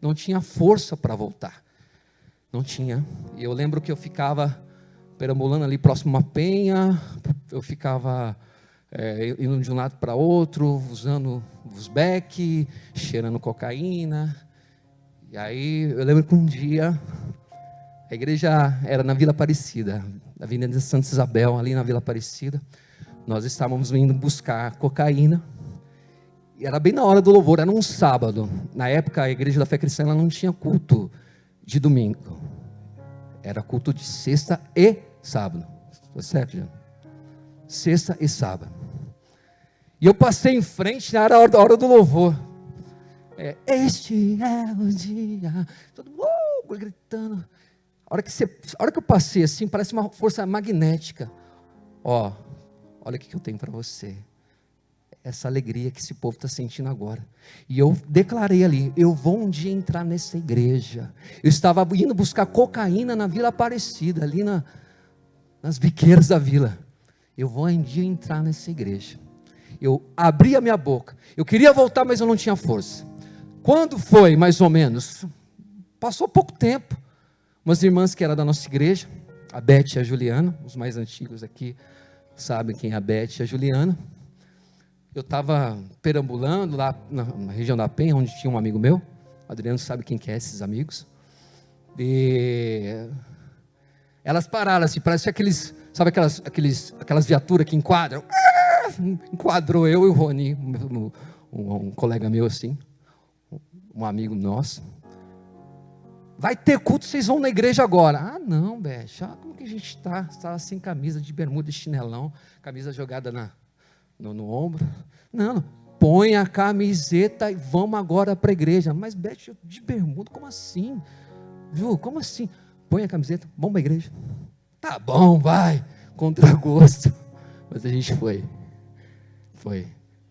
não tinha força para voltar. Não tinha. E eu lembro que eu ficava perambulando ali próximo a uma penha. Eu ficava indo de um lado para outro, usando os beck, cheirando cocaína. E aí eu lembro que um dia a igreja era na Vila Aparecida, na Avenida Santa Isabel, ali na Vila Aparecida. Nós estávamos indo buscar cocaína. E era bem na hora do louvor, era um sábado. Na época a igreja da Fé Cristã ela não tinha culto de domingo. Era culto de sexta e sábado. Tá certo, Jean? Sexta e sábado. E eu passei em frente na hora do louvor. Este é o dia. Todo mundo gritando. A hora que eu passei assim, parece uma força magnética. Olha o que eu tenho para você. Essa alegria que esse povo está sentindo agora. E eu declarei ali: eu vou um dia entrar nessa igreja. Eu estava indo buscar cocaína na Vila Aparecida, ali nas biqueiras da vila. Eu vou um dia entrar nessa igreja. Eu abri a minha boca. Eu queria voltar, mas eu não tinha força. Quando foi, mais ou menos? Passou pouco tempo. Umas irmãs que eram da nossa igreja, a Beth e a Juliana, os mais antigos aqui sabem quem é a Beth e a Juliana. Eu estava perambulando lá na região da Penha, onde tinha um amigo meu. O Adriano sabe quem que é esses amigos. E elas pararam assim, parece aqueles, sabe aquelas viaturas que enquadram? Enquadrou eu e o Rony, um colega meu assim, um amigo nosso. Vai ter culto, vocês vão na igreja agora. Ah, não, Beth, como que a gente está? Estava sem camisa, de bermuda e chinelão, camisa jogada no ombro. Não, põe a camiseta e vamos agora para a igreja. Mas, Beth, de bermuda, como assim? Viu, como assim? Põe a camiseta, vamos para a igreja. Tá bom, vai, contra gosto. Mas a gente foi.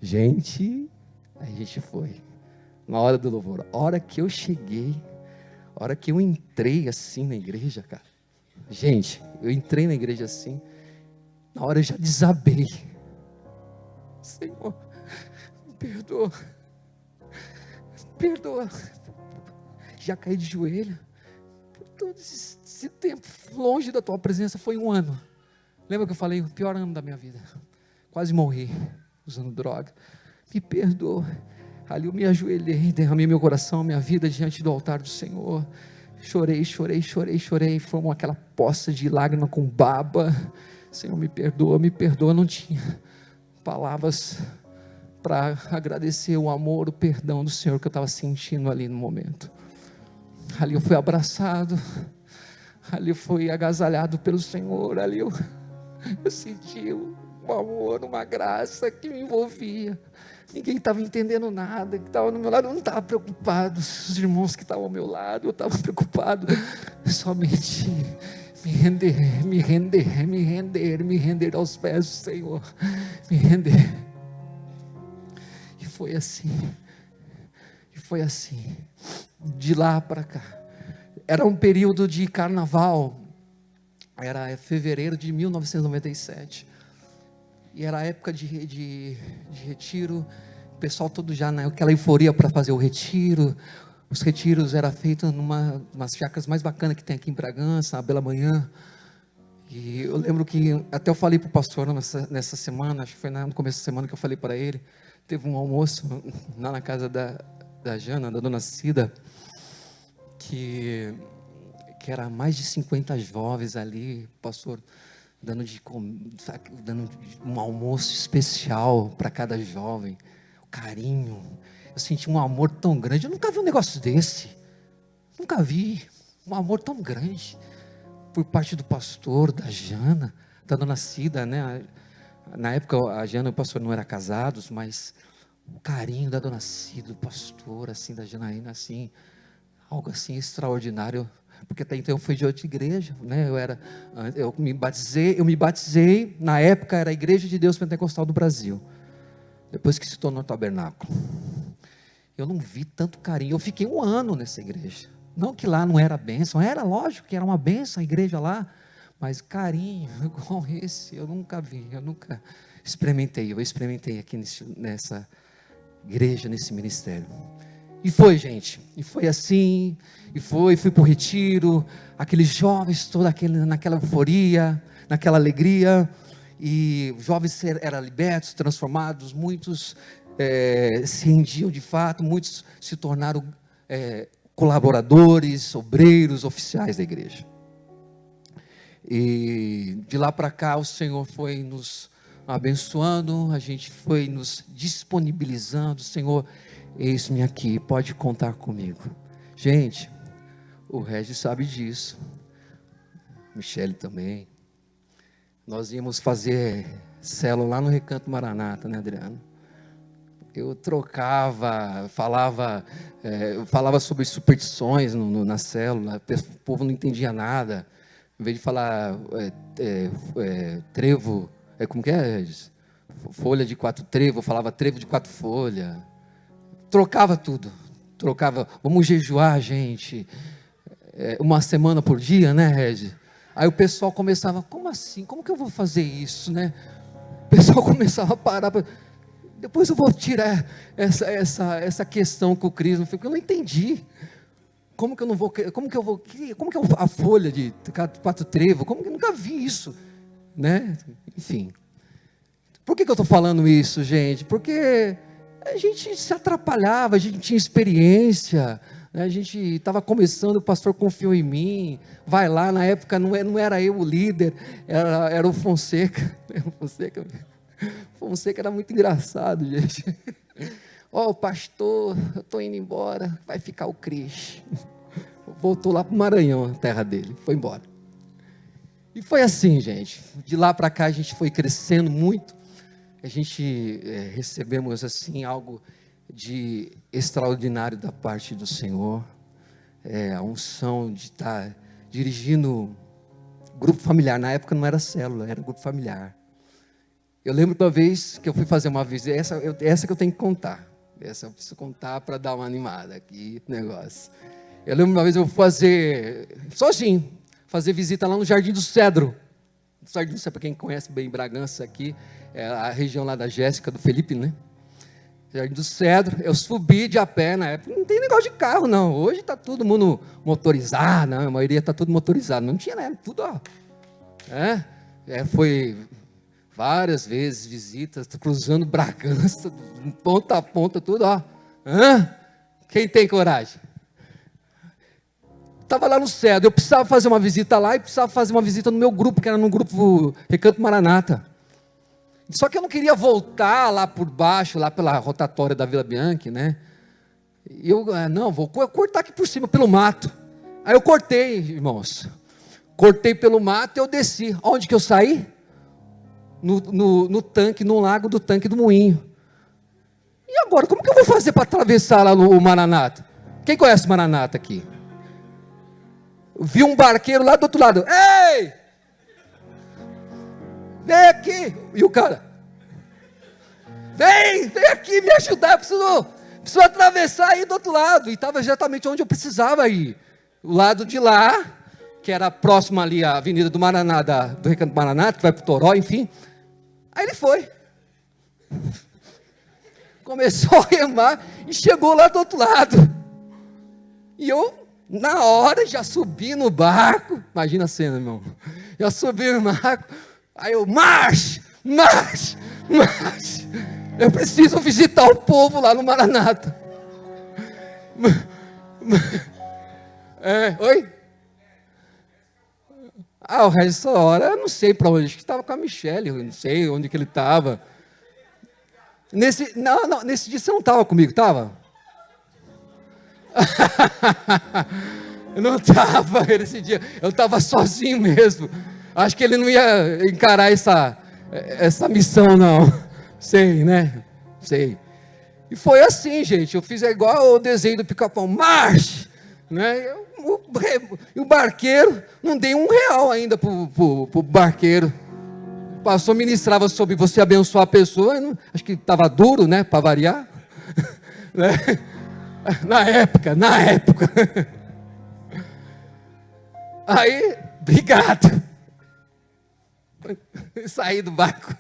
Gente, a gente foi. Na hora do louvor, a hora que eu cheguei, a hora que eu entrei assim na igreja, cara. Gente, eu entrei na igreja assim, na hora eu já desabei. Senhor, me perdoa. Perdoa. Já caí de joelho. Por todo esse tempo longe da tua presença, foi 1 ano. Lembra que eu falei, o pior ano da minha vida. Quase morri, usando droga. Me perdoa. Ali eu me ajoelhei, derramei meu coração, minha vida diante do altar do Senhor. Chorei. Foi aquela poça de lágrima com baba. Senhor, me perdoa. Não tinha palavras para agradecer o amor, o perdão do Senhor que eu estava sentindo ali no momento. Ali eu fui abraçado. Ali eu fui agasalhado pelo Senhor. Ali eu senti um amor, uma graça que me envolvia. Ninguém estava entendendo nada, que estava no meu lado, eu não estava preocupado. Os irmãos que estavam ao meu lado, eu estava preocupado. Somente me render aos pés do Senhor. Me render. E foi assim. De lá para cá. Era um período de carnaval. Era fevereiro de 1997. E era a época de retiro, o pessoal todo já naquela euforia para fazer o retiro. Os retiros eram feitos umas chácaras mais bacanas que tem aqui em Bragança, na Bela Manhã. E eu lembro que até eu falei para o pastor nessa semana, acho que foi no começo da semana que eu falei para ele, teve um almoço lá na casa da Jana, da dona Cida, que era mais de 50 jovens ali, pastor, dando um almoço especial para cada jovem, carinho. Eu senti um amor tão grande, eu nunca vi um negócio desse, nunca vi um amor tão grande, por parte do pastor, da Jana, da dona Cida, né? Na época a Jana e o pastor não eram casados, mas o carinho da dona Cida, do pastor, assim, da Janaína, assim, algo assim extraordinário. Porque até então eu fui de outra igreja, né? Eu me batizei, na época era a Igreja de Deus Pentecostal do Brasil, depois que se tornou tabernáculo. Eu não vi tanto carinho, eu fiquei 1 ano nessa igreja, não que lá não era bênção, era lógico que era uma bênção a igreja lá, mas carinho igual esse, eu nunca vi, eu nunca experimentei, eu experimentei aqui nessa igreja, nesse ministério. E foi, gente, e foi assim, fui para o retiro, aqueles jovens todos naquela euforia, naquela alegria, e os jovens eram libertos, transformados, muitos se rendiam de fato, muitos se tornaram colaboradores, obreiros, oficiais da igreja. E de lá para cá o Senhor foi nos abençoando, a gente foi nos disponibilizando. Senhor, eis-me aqui, pode contar comigo. Gente, o Regis sabe disso, Michele também. Nós íamos fazer célula lá no Recanto Maranata, né, Adriano? Eu trocava, falava sobre superstições na célula, o povo não entendia nada. Em vez de falar trevo, como que é, Regis? Folha de 4 trevo, eu falava trevo de 4 folhas. Trocava tudo, vamos jejuar, gente, 1 semana por dia, né, Regis? Aí o pessoal começava, como assim? Como que eu vou fazer isso, né? O pessoal começava a parar, Depois eu vou tirar essa questão com o Cris, porque eu não entendi. Como que a folha de quatro trevo, como que eu nunca vi isso, né? Enfim. Por que eu estou falando isso, gente? Porque a gente se atrapalhava, a gente tinha experiência, né? A gente estava começando, o pastor confiou em mim, vai lá, na época não era eu o líder, era o Fonseca. Fonseca era muito engraçado, gente. Ó, pastor, eu estou indo embora, vai ficar o Cris. Voltou lá para o Maranhão, a terra dele, foi embora. E foi assim, gente, de lá para cá a gente foi crescendo muito, a gente recebemos assim algo de extraordinário da parte do Senhor, a unção de estar dirigindo grupo familiar, na época não era célula, era grupo familiar. Eu lembro de uma vez que eu fui fazer uma visita, essa que eu tenho que contar. Essa eu preciso contar para dar uma animada aqui no negócio. Eu lembro de uma vez eu fui fazer, sozinho, fazer visita lá no Jardim do Cedro. Jardim do Cedro, para quem conhece bem Bragança aqui, é a região lá da Jéssica, do Felipe, né? Jardim do Cedro, eu subi de a pé na época, não tem negócio de carro não, hoje está todo mundo motorizado, a maioria está tudo motorizado, não tinha nada, tudo ó. Foi várias vezes visitas, cruzando Bragança, ponta a ponta, tudo, ó. Quem tem coragem? Estava lá no Cedro, eu precisava fazer uma visita lá e precisava fazer uma visita no meu grupo, que era no grupo Recanto Maranata. Só que eu não queria voltar lá por baixo, lá pela rotatória da Vila Bianchi, né? E eu, não, vou cortar aqui por cima, pelo mato. Aí eu cortei, irmãos. Cortei pelo mato e eu desci. Onde que eu saí? No tanque, no lago do tanque do Moinho. E agora, como que eu vou fazer para atravessar lá no Maranata? Quem conhece Maranata aqui? Vi um barqueiro lá do outro lado. Ei! Vem aqui! E o cara? Vem aqui me ajudar, preciso atravessar aí do outro lado. E estava exatamente onde eu precisava ir. O lado de lá, que era próximo ali à Avenida do Maranata, do Recanto Maranata, que vai para o Toró, enfim. Aí ele foi. Começou a remar e chegou lá do outro lado. E eu, na hora, já subi no barco. Imagina a cena, irmão. Já subi no barco. Aí eu, marche. Eu preciso visitar o povo lá no Maranata. Oi? O resto da hora, eu não sei para onde, acho que estava com a Michelle, eu não sei onde que ele estava. Nesse dia você não estava comigo, estava? Eu não estava nesse dia, eu estava sozinho mesmo. Acho que ele não ia encarar essa missão, não. Sei, né? Sei. E foi assim, gente, eu fiz igual o desenho do Pica-Pau, marche! Né? E o barqueiro, não dei R$1 ainda para o barqueiro. O pastor ministrava sobre você abençoar a pessoa, acho que estava duro, né, para variar. Né? Na época. Aí, obrigado. Saí do barco.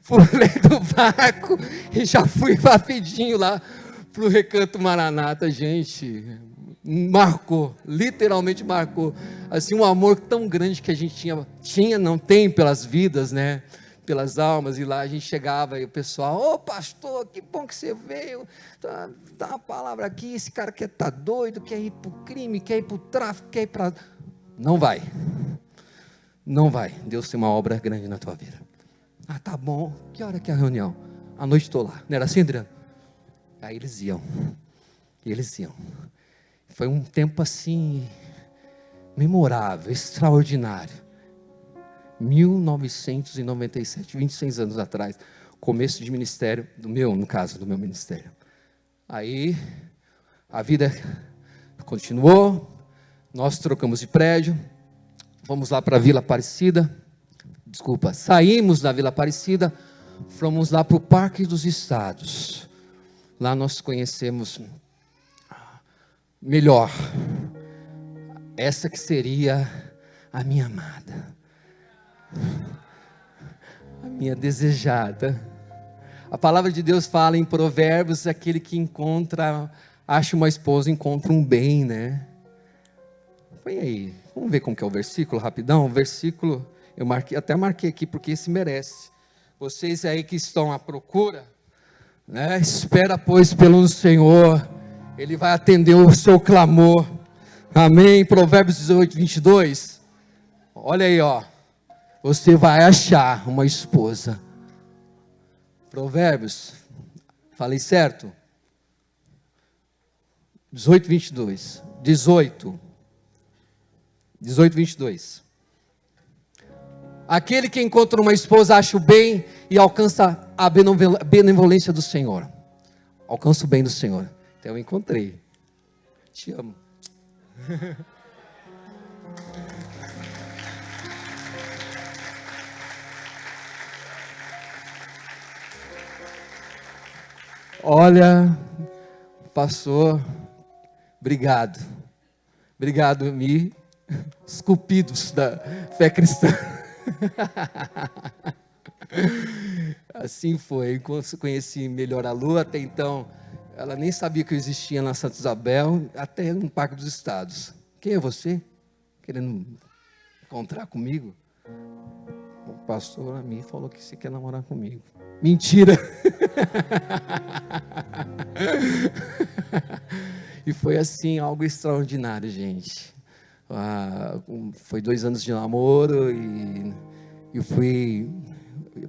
Pulei do barco e já fui rapidinho lá para o Recanto Maranata, gente. Marcou, literalmente marcou, assim, um amor tão grande que a gente não tem pelas vidas, né, pelas almas, e lá a gente chegava e o pessoal, pastor, que bom que você veio, dá uma palavra aqui, esse cara quer estar doido, quer ir para o crime, quer ir para o tráfico, quer ir para... Não vai, Deus tem uma obra grande na tua vida. Tá bom, que hora que é a reunião? À noite estou lá, não era assim, Adriano? Aí eles iam. Foi um tempo assim, memorável, extraordinário. 1997, 26 anos atrás, começo de ministério, do meu ministério. Aí, a vida continuou, nós trocamos de prédio, fomos lá para a Vila Aparecida, saímos da Vila Aparecida, fomos lá para o Parque dos Estados. Lá nós conhecemos melhor essa que seria a minha amada, a minha desejada, A palavra de Deus fala em Provérbios, aquele que acha uma esposa, encontra um bem, né? Põe aí, vamos ver como que é o versículo, rapidão. O versículo, até marquei aqui, porque esse merece. Vocês aí que estão à procura, né? Espera, pois, pelo Senhor, Ele vai atender o seu clamor. Amém? Provérbios 18, 22. Olha aí, ó. Você vai achar uma esposa. Provérbios, falei certo? 18, 22. 18, 22. Aquele que encontra uma esposa acha o bem e alcança a benevolência do Senhor. Alcança o bem do Senhor. Então eu encontrei. Te amo. Olha, pastor, obrigado. Obrigado, os cupidos da fé cristã. Assim foi. Conheci melhor a Lu. Até então, ela nem sabia que eu existia na Santa Isabel, até no Parque dos Estados. Quem é você? Querendo encontrar comigo? O pastor Ami falou que você quer namorar comigo. Mentira! E foi assim, algo extraordinário, gente. Foi 2 anos de namoro e eu fui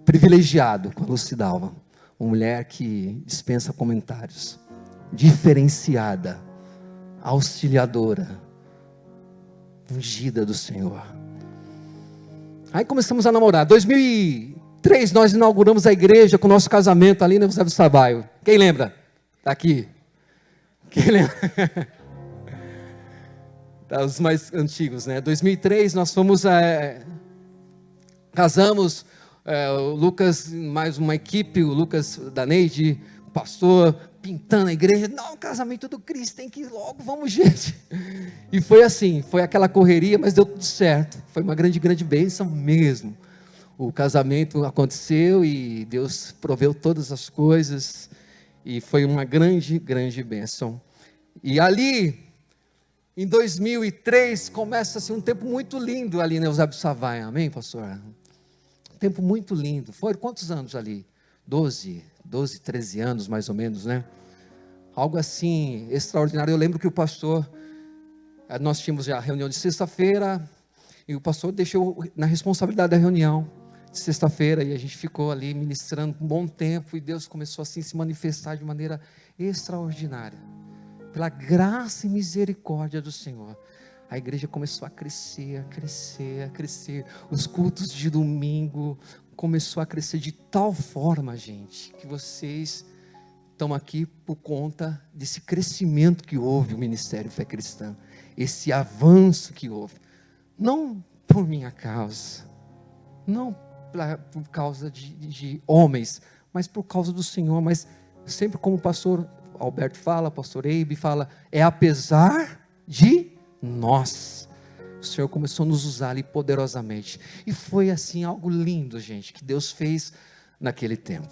privilegiado com a Lucidalva, uma mulher que dispensa comentários, diferenciada, auxiliadora, ungida do Senhor. Aí começamos a namorar. 2003 nós inauguramos a igreja com o nosso casamento ali na José do Sabaio. Quem lembra? Está aqui. Quem lembra? Tá, os mais antigos, né? 2003 nós fomos, casamos, o Lucas, mais uma equipe, o Lucas da Neide, o pastor, pintando a igreja. Não, casamento do Cristo, tem que ir logo, vamos, gente. E foi assim, foi aquela correria, mas deu tudo certo. Foi uma grande bênção mesmo. O casamento aconteceu e Deus proveu todas as coisas. E foi uma grande bênção. E ali, em 2003, começa-se um tempo muito lindo ali na Eusébio Savaia. Amém, pastor? Um tempo muito lindo. Foram quantos anos ali? 12, 13 anos mais ou menos, né? Algo assim, extraordinário. Eu lembro que o pastor, nós tínhamos já a reunião de sexta-feira, e o pastor deixou na responsabilidade da reunião de sexta-feira, e a gente ficou ali ministrando um bom tempo, e Deus começou assim a se manifestar de maneira extraordinária. Pela graça e misericórdia do Senhor, a igreja começou a crescer. Os cultos de domingo começou a crescer de tal forma, gente, que vocês estão aqui por conta desse crescimento que houve o Ministério Fé Cristã, esse avanço que houve, não por minha causa, não por causa de homens, mas por causa do Senhor. Mas sempre como o pastor Alberto fala, pastor Eibe fala, é apesar de nós. O Senhor começou a nos usar ali poderosamente, e foi assim algo lindo, gente, que Deus fez naquele tempo.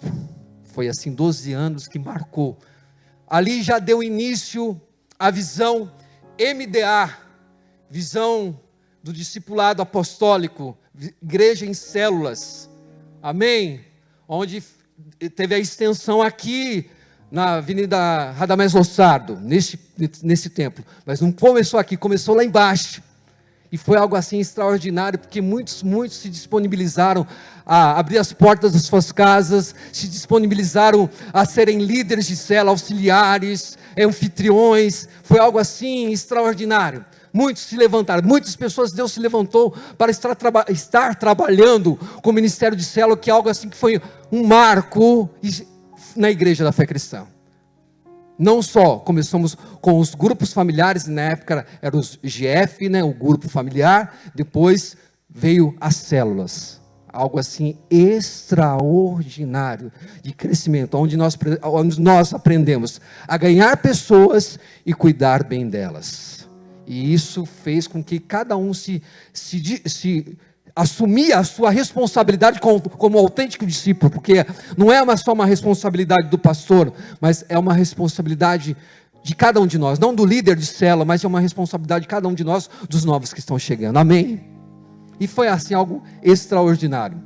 Foi assim 12 anos que marcou. Ali já deu início a visão MDA, visão do discipulado apostólico, igreja em células, amém? Onde teve a extensão aqui na Avenida Radamés Lossardo, nesse templo, mas não começou aqui, começou lá embaixo, e foi algo assim extraordinário, porque muitos se disponibilizaram a abrir as portas das suas casas, se disponibilizaram a serem líderes de célula, auxiliares, anfitriões. Foi algo assim extraordinário. Muitos se levantaram, muitas pessoas Deus se levantou para estar trabalhando com o ministério de célula, que é algo assim que foi um marco na igreja da fé cristã. Não só começamos com os grupos familiares, na época era os GF, né, o grupo familiar, depois veio as células, algo assim extraordinário de crescimento, onde nós aprendemos a ganhar pessoas e cuidar bem delas. E isso fez com que cada um se assumir a sua responsabilidade como autêntico discípulo, porque não é só uma responsabilidade do pastor, mas é uma responsabilidade de cada um de nós, não do líder de célula, mas é uma responsabilidade de cada um de nós, dos novos que estão chegando, amém? E foi assim, algo extraordinário,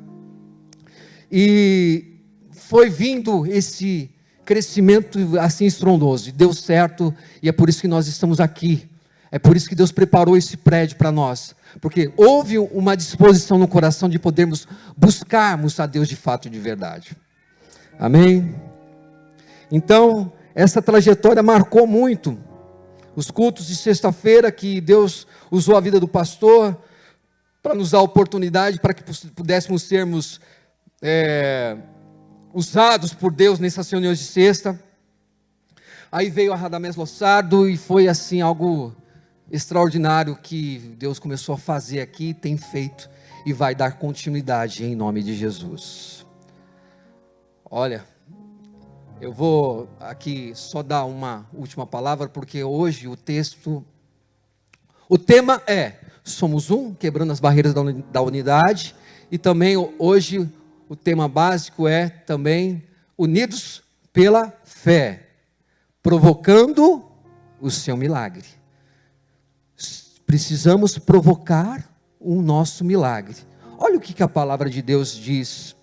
e foi vindo esse crescimento assim estrondoso, e deu certo, e é por isso que nós estamos aqui, é por isso que Deus preparou esse prédio para nós, porque houve uma disposição no coração de podermos buscarmos a Deus de fato e de verdade, amém? Então, essa trajetória marcou muito, os cultos de sexta-feira, que Deus usou a vida do pastor, para nos dar a oportunidade, para que pudéssemos sermos usados por Deus nessas reuniões de sexta. Aí veio a Radamés Lossardo, e foi assim algo extraordinário que Deus começou a fazer aqui, tem feito, e vai dar continuidade em nome de Jesus. Olha, eu vou aqui só dar uma última palavra, porque hoje o tema é, somos um, quebrando as barreiras da unidade, e também hoje o tema básico é também unidos pela fé, provocando o seu milagre. Precisamos provocar o nosso milagre. Olha o que a palavra de Deus diz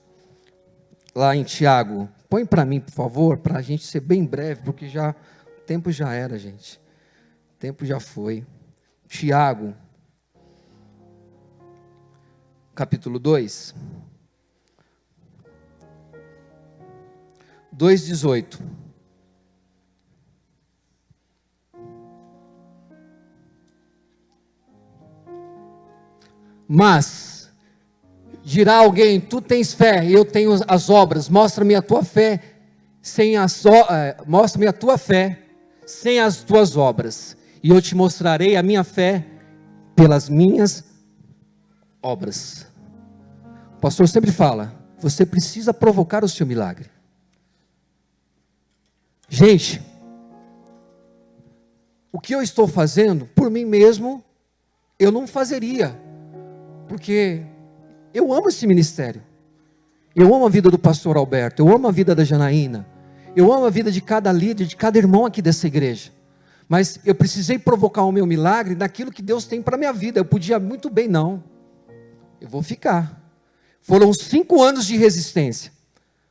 lá em Tiago. Põe para mim, por favor, para a gente ser bem breve, porque o tempo já era, gente. O tempo já foi. Tiago, capítulo 2. 2:18. Mas dirá alguém: tu tens fé, eu tenho as obras. Mostra-me a tua fé mostra-me a tua fé sem as tuas obras, e eu te mostrarei a minha fé pelas minhas obras. O pastor sempre fala: você precisa provocar o seu milagre. Gente, o que eu estou fazendo por mim mesmo, eu não fazeria, porque eu amo esse ministério, eu amo a vida do pastor Alberto, eu amo a vida da Janaína, eu amo a vida de cada líder, de cada irmão aqui dessa igreja, mas eu precisei provocar o meu milagre naquilo que Deus tem para a minha vida. Eu podia muito bem, não, eu vou ficar. Foram 5 anos de resistência,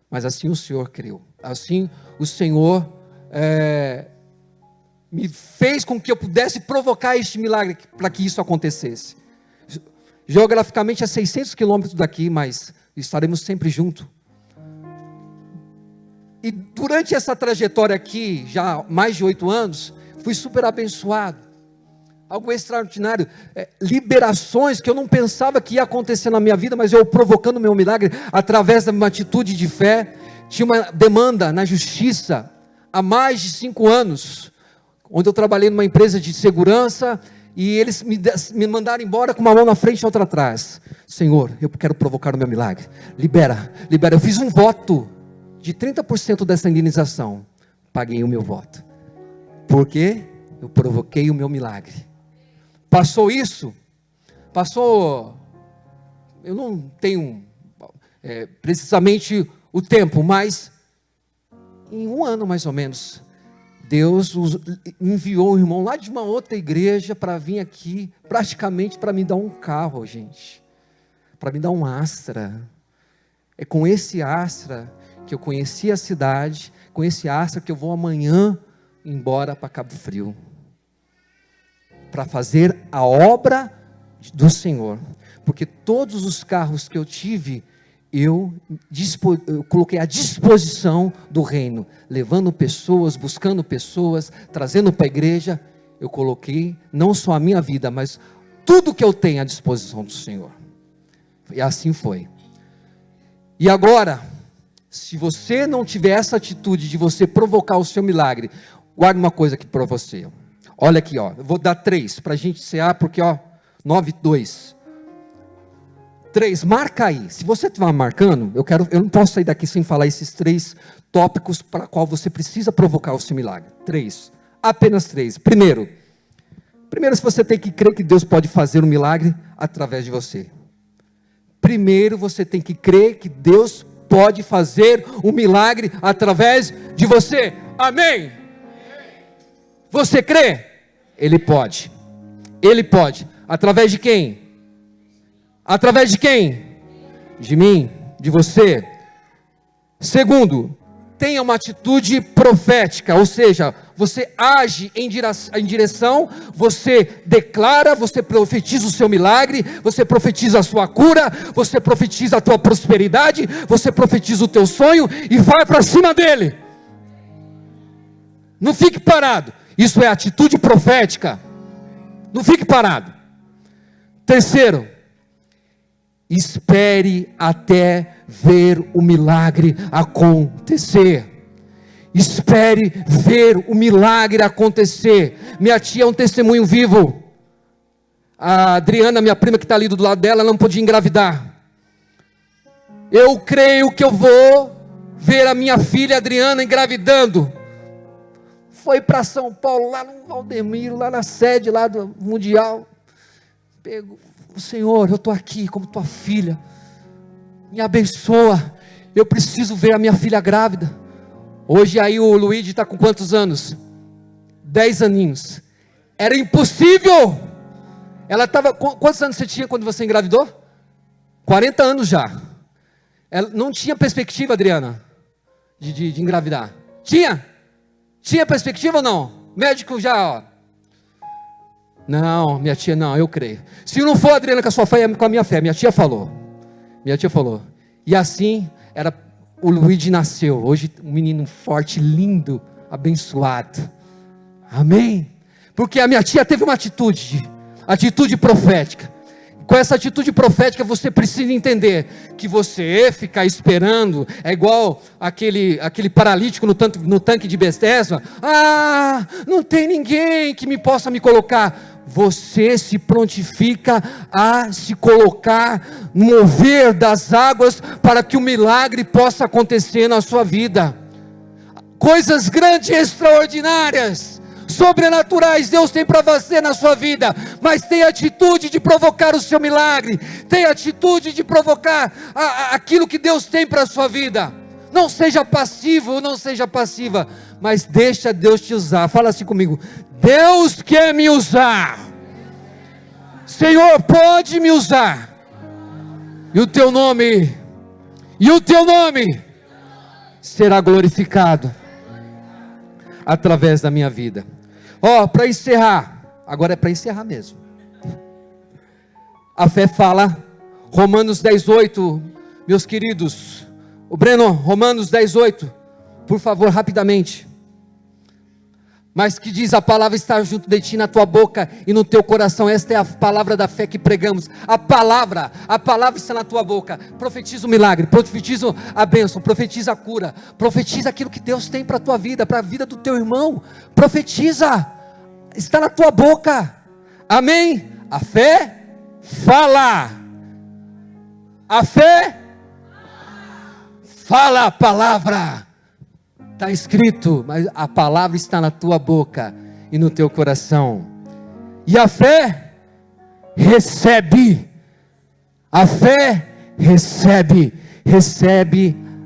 mas assim o Senhor creu, assim o Senhor me fez com que eu pudesse provocar este milagre, para que isso acontecesse. Geograficamente a 600 quilômetros daqui, mas estaremos sempre juntos. E durante essa trajetória aqui, já há mais de 8 anos, fui super abençoado, algo extraordinário, liberações que eu não pensava que ia acontecer na minha vida, mas eu provocando o meu milagre, através de uma atitude de fé. Tinha uma demanda na justiça, há mais de 5 anos, onde eu trabalhei numa empresa de segurança, e eles me mandaram embora com uma mão na frente e outra atrás. Senhor, eu quero provocar o meu milagre, libera, eu fiz um voto de 30% dessa indenização, paguei o meu voto, porque eu provoquei o meu milagre. Passou isso, eu não tenho precisamente o tempo, mas em 1 ano mais ou menos, Deus enviou um irmão lá de uma outra igreja para vir aqui, praticamente para me dar um carro, gente, para me dar um Astra. É com esse Astra que eu conheci a cidade, com esse Astra que eu vou amanhã embora para Cabo Frio, para fazer a obra do Senhor, porque todos os carros que eu tive, eu coloquei à disposição do reino, levando pessoas, buscando pessoas, trazendo para a igreja. Eu coloquei não só a minha vida, mas tudo que eu tenho à disposição do Senhor, e assim foi. E agora, se você não tiver essa atitude de você provocar o seu milagre, guarde uma coisa aqui para você, olha aqui, eu vou dar 3, para a gente encerrar, porque 9:2, 3, marca aí. Se você estiver marcando, eu não posso sair daqui sem falar esses 3 tópicos para qual você precisa provocar o seu milagre. 3, apenas 3. Primeiro, se você tem que crer que Deus pode fazer um milagre através de você. primeiro você tem que crer que Deus pode fazer um milagre através de você. Amém? Você crê? Ele pode. Ele pode. Através de quem? Através de quem? De mim, de você. Segundo, tenha uma atitude profética, ou seja, você age em direção, você declara, você profetiza o seu milagre, você profetiza a sua cura, você profetiza a tua prosperidade, você profetiza o teu sonho e vai para cima dele. Não fique parado. Isso é atitude profética. Não fique parado. Terceiro, espere até ver o milagre acontecer. Espere ver o milagre acontecer. Minha tia é um testemunho vivo. A Adriana, minha prima que está ali do lado dela, não podia engravidar. Eu creio que eu vou ver a minha filha Adriana engravidando. Foi para São Paulo, lá no Valdemiro, lá na sede lá do Mundial. Pegou, Senhor, eu estou aqui como tua filha, me abençoa, eu preciso ver a minha filha grávida. Hoje aí o Luigi está com quantos anos? 10 aninhos. Era impossível. Ela estava, quantos anos você tinha quando você engravidou? 40 anos já. Ela não tinha perspectiva, Adriana, de engravidar. Tinha? Tinha perspectiva ou não? Médico já, ó. Não, minha tia, não, eu creio. Se não for, Adriana, com a sua fé, é com a minha fé. Minha tia falou. E assim, o Luigi nasceu. Hoje, um menino forte, lindo, abençoado. Amém? Porque a minha tia teve uma atitude profética. Com essa atitude profética, você precisa entender que você ficar esperando, é igual aquele paralítico no tanque de Betesda. Ah, não tem ninguém que possa me colocar. Você se prontifica a se colocar no mover das águas para que o milagre possa acontecer na sua vida. Coisas grandes e extraordinárias, sobrenaturais Deus tem para você na sua vida, mas tenha atitude de provocar o seu milagre, tenha atitude de provocar aquilo que Deus tem para a sua vida. Não seja passivo, não seja passiva, mas deixa Deus te usar. Fala assim comigo: Deus quer me usar, Senhor pode me usar, e o teu nome será glorificado através da minha vida. Para encerrar, agora é para encerrar mesmo. A fé fala, Romanos 10:8, meus queridos. O Breno, Romanos 10:8, por favor, rapidamente. Mas que diz: a palavra está junto de ti, na tua boca e no teu coração. Esta é a palavra da fé que pregamos. A palavra está na tua boca. Profetiza o milagre, profetiza a bênção, profetiza a cura, profetiza aquilo que Deus tem para a tua vida, para a vida do teu irmão. Profetiza, está na tua boca. Amém? A fé fala. A fé fala a palavra. Está escrito, mas a palavra está na tua boca e no teu coração. E a fé recebe. A fé recebe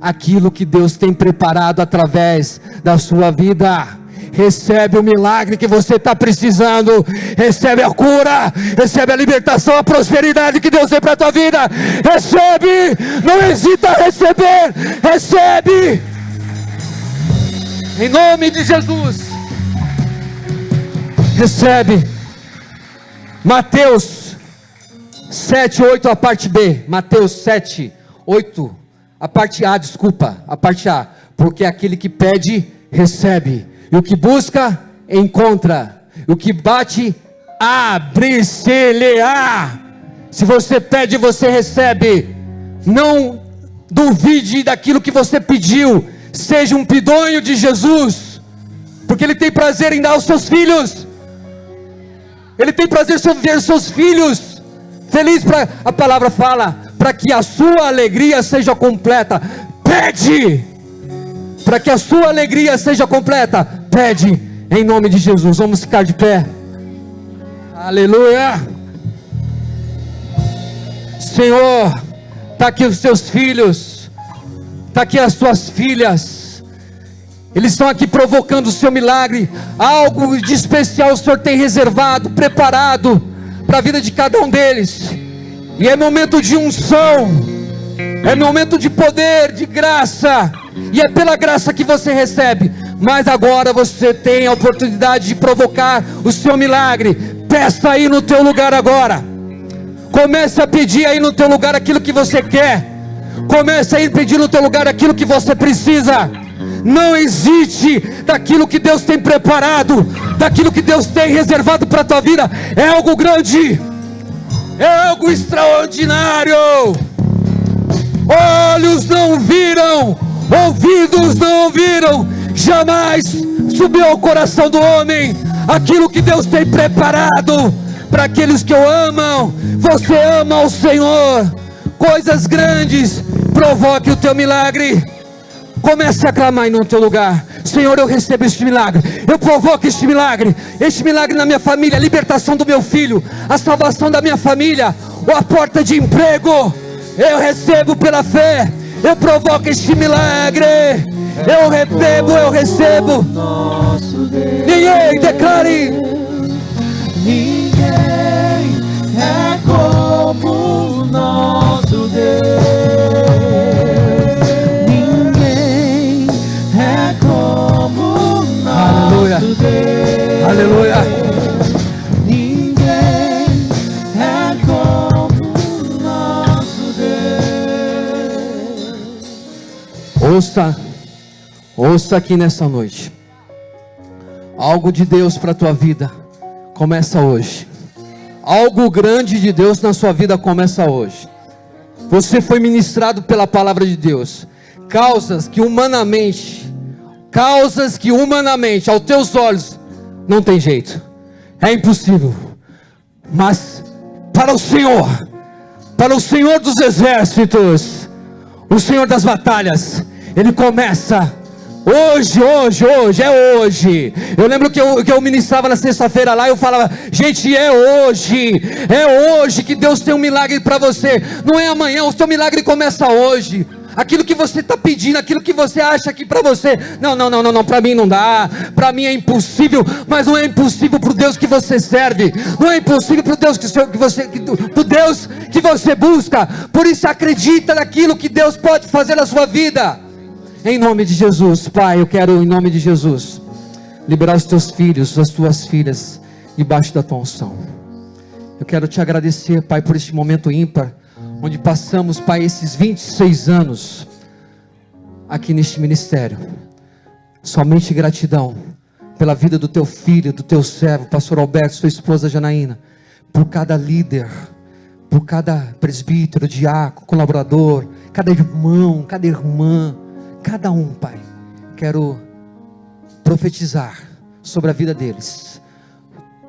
aquilo que Deus tem preparado através da sua vida. Recebe o milagre que você está precisando. Recebe a cura, recebe a libertação, a prosperidade que Deus tem para a tua vida. Recebe, não hesita a receber. Recebe, em nome de Jesus. Recebe. Mateus 7:8, a parte B. Mateus 7:8, a parte A, desculpa, a parte A. Porque aquele que pede, recebe, e o que busca, encontra, e o que bate, abre-se-lhe-á. Se você pede, você recebe. Não duvide daquilo que você pediu. Seja um pidonho de Jesus, porque Ele tem prazer em dar aos seus filhos. Ele tem prazer em ver os seus filhos felizes. A palavra fala, para que a sua alegria seja completa. Pede, para que a sua alegria seja completa. Pede, em nome de Jesus. Vamos ficar de pé. Aleluia. Senhor, Está aqui os seus filhos, está aqui as suas filhas, eles estão aqui provocando o seu milagre. Algo de especial o Senhor tem reservado, preparado para a vida de cada um deles. E é momento de unção, é momento de poder, de graça, e é pela graça que você recebe. Mas agora você tem a oportunidade de provocar o seu milagre. Peça aí no teu lugar agora. Comece a pedir aí no teu lugar aquilo que você quer. Comece a ir pedir no teu lugar aquilo que você precisa. Não hesite daquilo que Deus tem preparado, daquilo que Deus tem reservado para a tua vida. É algo grande, é algo extraordinário. Olhos não viram, ouvidos não ouviram, jamais subiu ao coração do homem aquilo que Deus tem preparado para aqueles que o amam. Você ama o Senhor, coisas grandes. Provoque o teu milagre. Comece a clamar aí no teu lugar: Senhor, eu recebo este milagre, eu provoco este milagre na minha família, a libertação do meu filho, a salvação da minha família, ou a porta de emprego. Eu recebo pela fé, eu provoco este milagre. Eu recebo. Ninguém declare. Ninguém é como o nosso Deus. Ninguém é como o nosso Deus. Aleluia. Ninguém é como o nosso Deus. Ouça aqui nessa noite. Algo de Deus para a tua vida começa hoje. Algo grande de Deus na sua vida começa hoje. Você foi ministrado pela palavra de Deus. Causas que humanamente aos teus olhos não tem jeito, é impossível. Mas para o Senhor dos exércitos, o Senhor das batalhas, Ele começa hoje, é hoje. Eu lembro que eu ministrava na sexta-feira lá, eu falava: gente, é hoje que Deus tem um milagre para você. Não é amanhã, o seu milagre começa hoje. Aquilo que você está pedindo, aquilo que você acha que para você, não, para mim não dá, para mim é impossível. Mas não é impossível para o Deus que você serve, não é impossível para o Deus pro Deus que você busca. Por isso acredita naquilo que Deus pode fazer na sua vida. Em nome de Jesus, Pai, eu quero, em nome de Jesus, liberar os teus filhos, as tuas filhas, debaixo da tua unção. Eu quero te agradecer, Pai, por este momento ímpar, onde passamos, Pai, esses 26 anos, aqui neste ministério. Somente gratidão, pela vida do teu filho, do teu servo, pastor Alberto, sua esposa Janaína, por cada líder, por cada presbítero, diácono, colaborador, cada irmão, cada irmã, cada um, Pai. Quero profetizar sobre a vida deles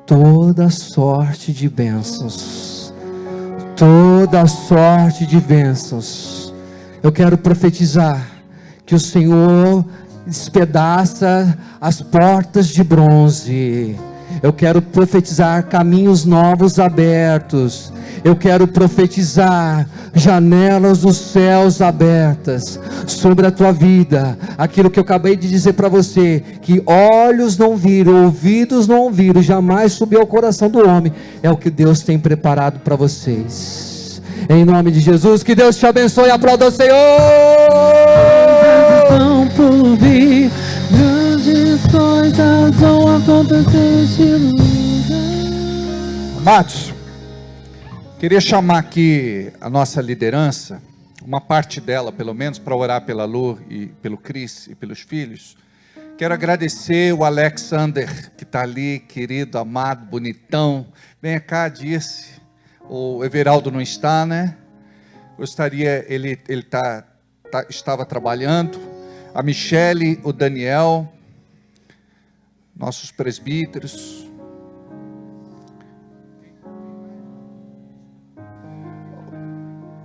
toda sorte de bênçãos, toda sorte de bênçãos. Eu quero profetizar que o Senhor despedaça as portas de bronze. Eu quero profetizar caminhos novos abertos. Eu quero profetizar janelas dos céus abertas sobre a tua vida. Aquilo que eu acabei de dizer para você, que olhos não viram, ouvidos não ouviram, jamais subiu ao coração do homem, é o que Deus tem preparado para vocês. Em nome de Jesus, que Deus te abençoe. Aplauda o Senhor. Estão por vir, grandes coisas vão acontecer neste lugar. Amados, queria chamar aqui a nossa liderança, uma parte dela pelo menos, para orar pela Lu e pelo Cris e pelos filhos. Quero agradecer o Alexander, que está ali, querido, amado, bonitão. Vem cá, disse. O Everaldo não está, né? Gostaria, ele estava trabalhando. A Michele, o Daniel, nossos presbíteros.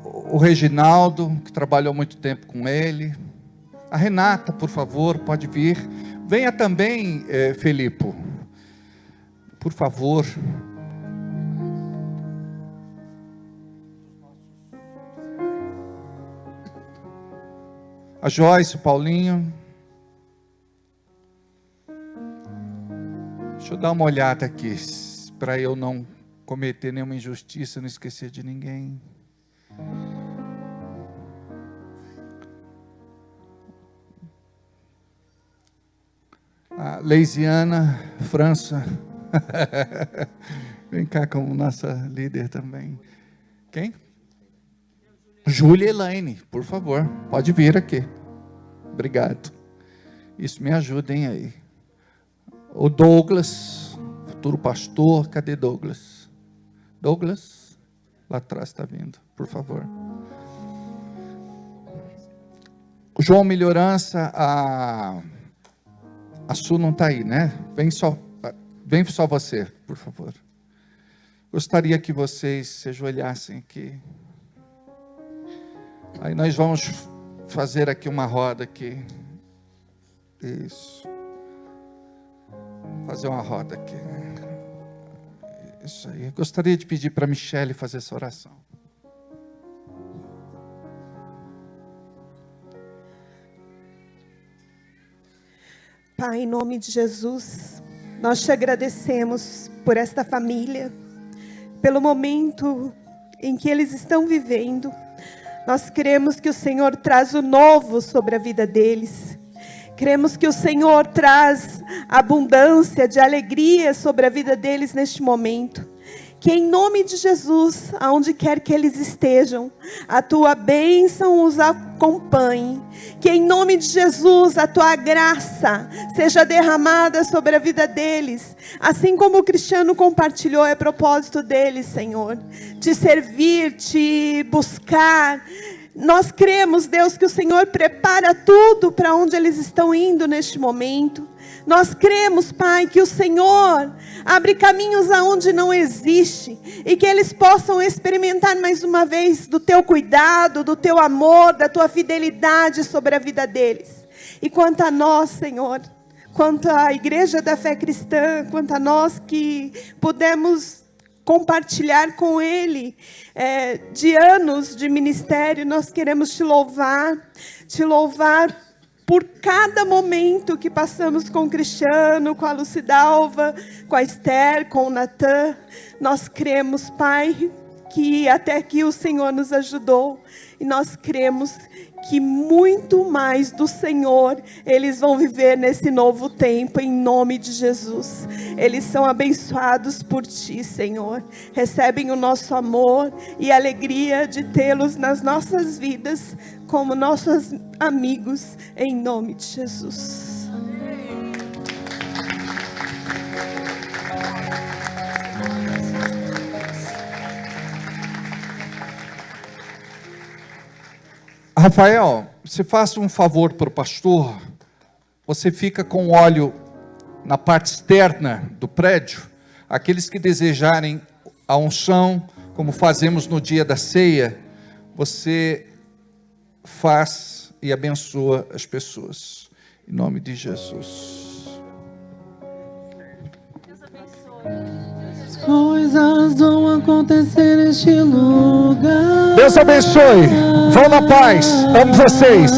O Reginaldo, que trabalhou muito tempo com ele. A Renata, por favor, pode vir. Venha também, Felipe, por favor. A Joyce, o Paulinho. Deixa eu dar uma olhada aqui, para eu não cometer nenhuma injustiça, não esquecer de ninguém. A Leisiana, França. Vem cá como nossa líder também. Quem? Júlia Elaine, por favor, pode vir aqui. Obrigado. Isso me ajudem aí. O Douglas, futuro pastor, cadê Douglas? Douglas, lá atrás está vindo, por favor. O João Melhorança, a Su não está aí, né? Vem só você, por favor. Gostaria que vocês se ajoelhassem aqui. Aí nós vamos fazer aqui uma roda aqui. Isso. Fazer uma roda aqui. Isso aí. Eu gostaria de pedir para a Michele fazer essa oração. Pai, em nome de Jesus, nós te agradecemos por esta família, pelo momento em que eles estão vivendo. Nós cremos que o Senhor traz o novo sobre a vida deles. Cremos que o Senhor traz abundância de alegria sobre a vida deles neste momento. Que em nome de Jesus, aonde quer que eles estejam, a tua bênção os acompanhe. Que em nome de Jesus, a tua graça seja derramada sobre a vida deles. Assim como o Cristiano compartilhou, é propósito deles, Senhor. Te servir, te buscar. Nós cremos, Deus, que o Senhor prepara tudo para onde eles estão indo neste momento. Nós cremos, Pai, que o Senhor abre caminhos aonde não existe, e que eles possam experimentar mais uma vez do teu cuidado, do teu amor, da tua fidelidade sobre a vida deles. E quanto a nós, Senhor, quanto à Igreja da Fé Cristã, quanto a nós que pudemos compartilhar com Ele de anos de ministério, nós queremos te louvar por cada momento que passamos com o Cristiano, com a Lucidalva, com a Esther, com o Natan. Nós cremos, Pai, que até aqui o Senhor nos ajudou, e nós cremos que muito mais do Senhor eles vão viver nesse novo tempo, em nome de Jesus. Eles são abençoados por Ti, Senhor. Recebem o nosso amor e a alegria de tê-los nas nossas vidas como nossos amigos, em nome de Jesus. Rafael, você faça um favor para o pastor. Você fica com óleo na parte externa do prédio. Aqueles que desejarem a unção, como fazemos no dia da ceia, você faz e abençoa as pessoas. Em nome de Jesus. As coisas vão acontecer neste lugar. Deus abençoe. Vão na paz. Amo vocês.